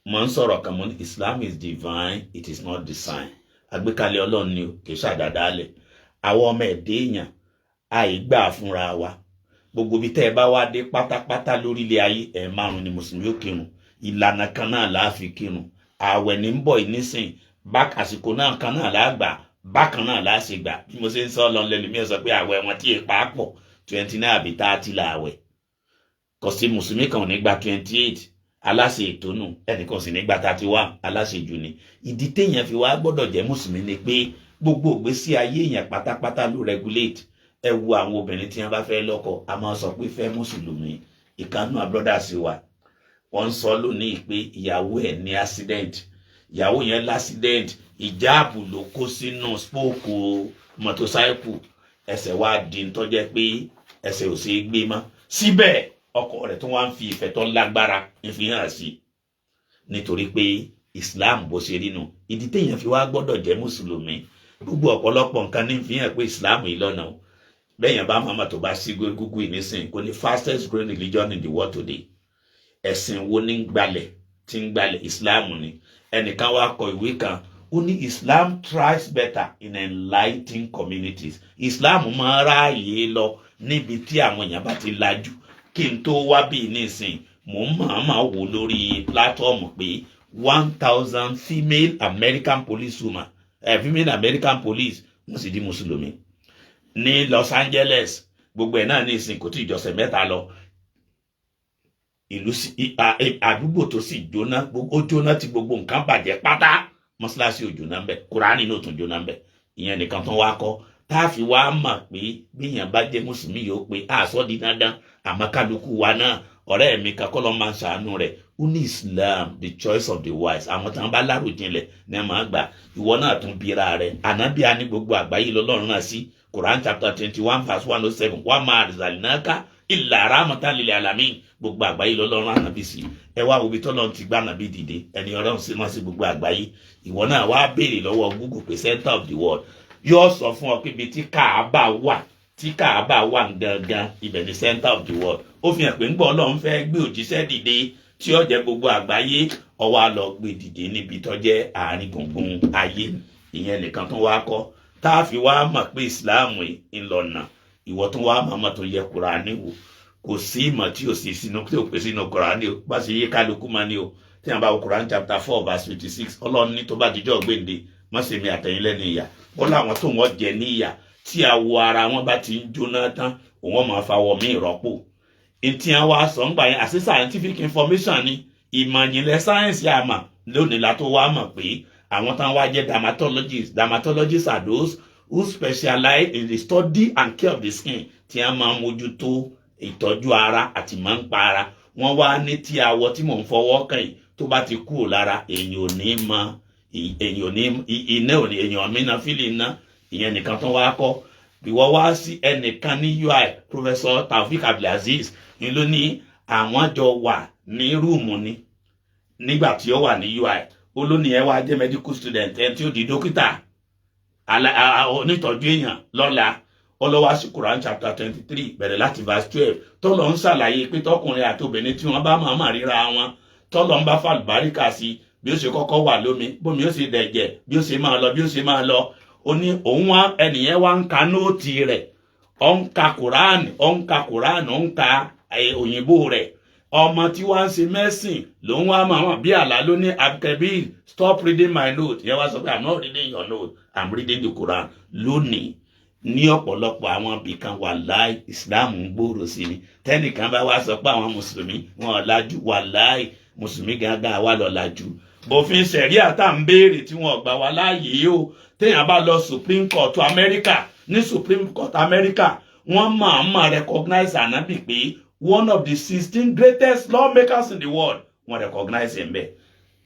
mo ń sọ̀rọ̀ kan mo ní Islam is divine, it is not design. Àgbékalẹ̀ Ọlọ́run ni o kì í ṣàdádálẹ̀ àwọn ọmọ ẹ̀dẹ́ èèyàn àìgbà fúnra wa gbogbo bí tẹ́ ẹ bá wá dé pátápátá lórílẹ̀ ayé ẹ̀ márùn ni mùsùlùmí ó kírun ìlànà kan náà la fi kírun ààwẹ̀ ní ń bọ̀ nísìn àsìkò náà kan náà la gbà bákan náà la ṣe gbà bí mo ṣe ń sọ lọ lẹ́nu mi sọ pé ààwẹ̀ wọn tí ì pa pọ̀ 29 àbí 30 lààwẹ̀ kò sí mùsùlùmí kan ò ní gba 28 aláṣẹ ìtónù ẹnìkan sì ní gba 31 aláṣẹ jù ni ìdí téèyàn fi wá gbọ́dọ̀ jẹ́ mùsùlùmí ni pé gbogbo ìgbésí ayé èèyàn pátápátá ló regulate ẹ wo àwọn obìnrin tí wọ́n bá fẹ́ lọ́kọ a máa sọ pé fẹ́ mùsùlùmí ìkànnù àbúrọdà sí wa wọ́n ń sọ lónìí pé ìyàwó ẹ̀ ní accident ìyàwó yẹn l'accident ìjáàbù ló kó sínú spóòkù mọ́tòsáìkù ẹsẹ̀ wá di tó jẹ́ pé ẹsẹ̀ ò ṣeé gbé mọ́ síbẹ̀ ọkọ rẹ̀ tó wá ń fi ìfẹ́ tó lágbára ń fi hàn sí nítorí pé Islam bó ṣe rí nu ìdí téèyàn fi wá gbọ́dọ̀ jẹ́ mùsùlùmí gbogbo ọ̀pọ̀lọpọ̀ nǹkan ní fi hàn pé Islam yìí lọ́nà o bẹ́yàn bá mama tó bá sí Google nísìn kò ní fastest growing religion in the world today ẹ̀sìn wo ní gbalẹ̀ tí ń gbalẹ̀ Islam ni ẹnìkan wá kọ ìwé kan ó ní Islam thrives better in enlightening communities Islam máa ráàyè lọ níbi tí àwọn èèyàn bá ti lajú kí n tó wá bí nísìn mò ń máa wò lórí platform pé 1000 female American policewoman female American police wọ́n sì di mùsùlùmí ní Los Angeles gbogbo ẹ̀ náà ní ìsìn kò tí ìjọsẹ̀ mẹ́ta lọ ìlú àdúgbò tó sì jóná ó jóná tí gbogbo nǹkan bàjẹ́ pátá mọ́ṣáláṣí ò jóná ńbẹ̀ Kùránì náà tún jóná ńbẹ̀ ìyẹn nìkan tó wá kọ́ tá a fi wá mọ̀ pé bíyàn bá jẹ́ mùsùlùmí yóò pé àṣọ di dandan àmọ́ kálukú wa náà ọ̀rẹ́ mi kakọ́ lọ́ máa ń ṣàánú rẹ̀ ó ní Islam the choice of the wise àwọn tí wọ́n bá láròjinlẹ̀ ní ẹ̀ máa gbà ìwọ náà tún bíra rẹ̀ ànábíà ní gbogbo àgbáyé lọ́lọ́run náà sí Quran chapter 21 verse 107 wa ma arsalnaka illa rahmatan lil alamin gbogbo àgbáyé lọ́lọ́run ànábì sí ẹ wá wo bí tọ́lọ́run ti gbá ànábì dìde ẹni Ọlọ́run sí máa sí gbogbo àgbáyé ìwọ náà wá béèrè lọ́wọ́ Google pé center of the world yóò sọ fún ọ pé ibi tí Káàbà wà gangan ibẹ̀ ni center of the world ó fi hàn pé ńgbọ́ Ọlọ́run fẹ́ gbé òjíṣẹ́ dìde tí ó jẹ́ gbogbo àgbáyé ó wá lọ gbé dìde níbi tó jẹ́ àárín gbùngbùn ayé ìyẹn nìkan tó wá kọ́ tá a fi wá mọ̀ pé ìsìláàmù ńlọ̀nà ìwọ tó wá mọ̀mọ́ tó yẹ Kùránì wò kò sí ìmọ̀ tí ò sí sínú tí ò pé sínú Kùránì o bá ṣe yé kálukú máa ní o tí wọ́n bá wo Kùránì chapter 4 verse 56 Ọlọ́run ní tó bá dijọ́ gbèǹde má ṣe mi àtẹ̀yìn lẹ́nu ìyà ó láwọn tó wọ́n jẹ ní ìyà tí àwọ̀ ara wọn bá ti ń jóná tán òun máa fa wọ̀ mí ìrọ́pò ntí wọn wá sọ ń gbà yẹn àti scientific information ni ìmọ̀ ìjìnlẹ̀ sáyẹ́nsì àmà lónìí la tó wá mọ̀ pé àwọn táwọn wá jẹ́ dermatologists are those who specialize in the study and care of the skin tí wọ́n máa ń mójútó ìtọ́jú ara àti máa ń pa ara wọ́n wá ní tí awọ tí mò ń fọwọ́ kàn yìí tó bá ti kúrò lára èèyàn ò ní mọ èèyàn ò ní iná ò ní èèyàn mìíràn fílì iná ìyẹn nìkan tó wá kọ́ bí wọ́n wá sí ẹnìkan ní UI Professor Taofik Abdulaziz ni ló ní àwọn jọ wà ní rúùmù ni nígbà tí ó wà ní UI ó ló ní ẹ wá jẹ́ medical student ẹni tí ó di dókítà onítọ́jú èèyàn lọ́la ọlọ́wà sí Quran chapter 23 bẹ̀rẹ̀ láti verse 12 tọ́lọ̀ ń ṣàlàyé pé tọkùnrin àti obìnrin tí wọ́n bá máa ríra wọn tọ́lọ̀ ń bá fàlùbáríkà sí bí ó ṣe kọ́kọ́ wà lómi bómi ó ṣe dẹ̀jẹ̀ bí ó ṣe máa lọ ó ní òun wá ẹnìyẹn wá ń ka nóòtì rẹ̀ ó ń ka Quran ó ń ka òyìnbó rẹ̀ ọmọ tí wá ń ṣe mẹ́sìn ló ń wá máa bí àlá ló ní Abkebir stop reading my note yẹn wá sọ pé I'm not reading your note I'm reading the Quran lónìí ní ọ̀pọ̀lọpọ̀ àwọn ibìkan wàláì Islam ń gbòòrò sí ni tẹ́nìkan bá wá sọ pé àwọn mùsùlùmí wọn ọ̀làjú wàláì mùsùlùmí gángan wà lọ́làjú òfin ṣẹ̀ríà tá à ń béèrè tí wọ́n gbà wá láàyè o téèyàn bá lọ Supreme Court America ní Supreme Court America wọ́n máa recognize ànábì pé one of the 16 greatest lawmakers in the world wọ́n recognize ẹ̀ ń bẹ̀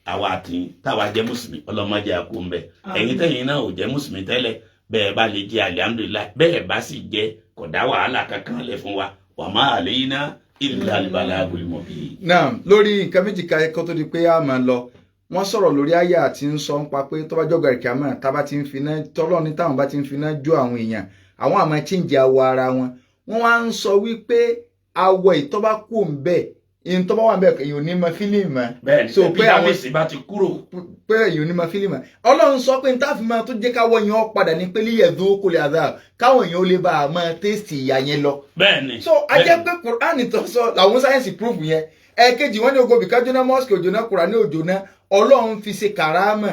àwa àti táwa jẹ́ mùsùlùmí ọlọ́mọdé àkó ń bẹ̀ ẹ̀yin tẹ̀yin náà ò jẹ́ mùsùlùmí tẹ́lẹ̀ bẹ́ẹ̀ bá lè jẹ́ alihamudulilayi bẹ́ẹ̀ bá sì jẹ́ kò dá wàhálà kankan lẹ̀ fún wa wa ma alayna illa al-balagul mubin. náà lórí nǹkan méjì ká ẹ̀kọ́ tó di pé a máa lọ wọ́n sọ̀rọ̀ lórí àyà àti ń sọ ń pa pé tó bá jọ́gà ìkàmọ́ tá bá ti ń finá tọ́lọ́ ní táwọn bá ti ń finá jó àwọn èèyàn àwọn àmọ́ chíǹjì awọ ara wọn wọ́n wá ń sọ wípé awọ ìtọ́ bá kú ń bẹ̀ ìyẹn tó bá wà ń bẹ̀ èèyàn ò ní mọ fílíìmù bẹ́ẹ̀ ni pé àwọn èsì bá ti kúrò pé èèyàn ò ní mọ fílíìmù ọlọ́run sọ pé níta fi máa tó jẹ́ káwọ́ yẹn ó padà ní pélé yẹ̀dó kò lè àdá káwọn èèyàn ó lè bá a máa tẹ́sítì ìyá yẹn lọ. bẹ́ẹ̀ ni so a jẹ́ pé Kùránì tó sọ làwọn sáyẹ́nsì proof yẹn ẹ̀ẹ̀kejì wọ́n ní ogo bìkà jóná mọ́sìkì òjòná Kùránì òjòná ọlọ́run fi ṣe kàrámà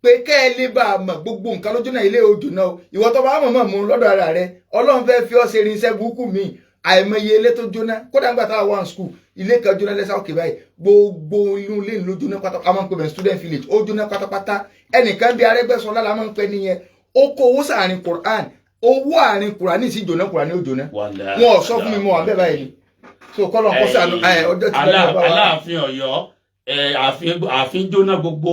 pé kẹ́ ẹ lè bá a mọ̀ gbogbo nǹkan lójúná ilé òjòná o ìwọ tó bá mọ̀ mú lọ́dọ̀ ara rẹ ọlọ́run fẹ́ fi ọ́ ṣe irinṣẹ́ burúkú mi àìmọye ilé tó jóná kódà ńgbà táwa wà ní skul ilé kan jóná lẹ́sà òkè báyìí gbogbo inú ilé ló jóná pátápátá a máa ń pè bẹ́ẹ̀ student village ó jóná pátápátá ẹnìkan bí Arẹ́gbẹ́ṣọlá la máa ń pè nìyẹn ó kó owó sàárín Quran owó àárín Quran sí jóná Quran ó jóná wọn ò sọ fún mi mọ́ wà bẹ́ẹ̀ báyìí so kọ́lọ̀ kó sàánú ọjọ́ tí wọ́n bá wà. Aláàfin Ọ̀yọ́ ààfin jóná gbogbo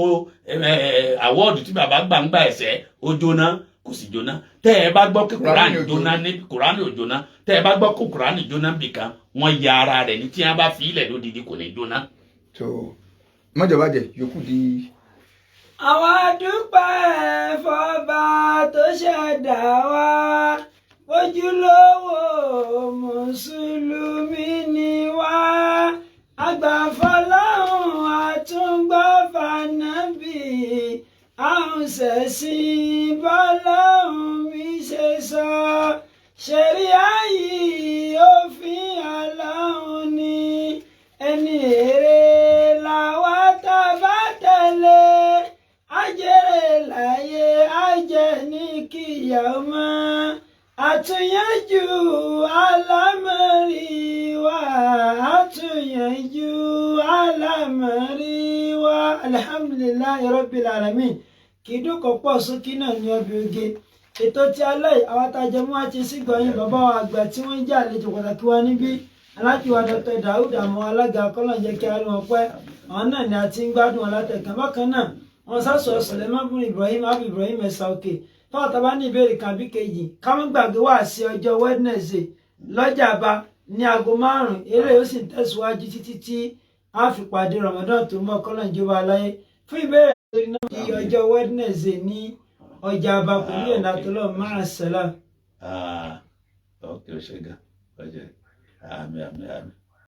àwọ́ọ̀dù tí bàbá gbà ń gbà ẹ̀sẹ̀ ó jóná kò sì jóná tẹ́ ẹ bá gbọ́ kí Kùránì jóná ní Kùránì ò jóná tẹ́ ẹ bá gbọ́ kí Kùránì jóná bìkan wọ́n ya ara rẹ̀ ní tí wọ́n bá fi ilẹ̀ lódìdí kò ní jóná. so mọ́jọba jẹ yòókù di. àwa dúpẹ́ fọba tó ṣẹ̀dá wa ojúlówó mùsùlùmí ni wá àgbàfọlọ́hún àtúngbàfànàbì àwọn ṣẹ̀sìn bọ́lọ́hún mi ṣe sọ ṣẹ̀ríà yìí òfin Ọlọ́hun ni ẹni èrè làwa tá a bá tẹ̀lé ajẹ́rè láyé ajẹ́ ní kíyàmá àtúnyẹ̀jú alámọ̀rí wa àtúnyẹ̀jú alámọ̀rí wa alhamdulillahi rabbil alamin kìdúkọ̀ pọ̀ sókè náà ní ọbẹ̀ oge ètò tí alẹ́ àwọn àtàjẹmọ́ àti sígbọ̀nyìn bàbá wa àgbà tí wọ́n ń jẹ́ àlejò pàtàkì wa níbí aláàjìwà Dr. Daud àmọ́ alága kọ́lọ̀njẹ́ kí a rí wọn pẹ́ àwọn náà ni a ti ń gbádùn wọn látẹ̀kàn bákan náà wọn sásọ Suleiman bin Ibrahim abu Ibrahim ẹ̀sà òkè fáwọn tàbá ní ìbéèrè kan bí kejì ká má gbàgbé wá sí ọjọ́ Wednesday lọ́jàba ní aago 5 eré ó sì tẹ̀síwájú títí tí a fi pàdé Ramadan tó ń bọ̀ kọ́lọ̀njẹ́ wa láyé fún ìbéèrè lórí náà di ọjọ́ Wednesday ní ọjà abakùnrin yẹn látọlọ máa ṣẹlá. ok ṣe gan ọjọ́ àmì.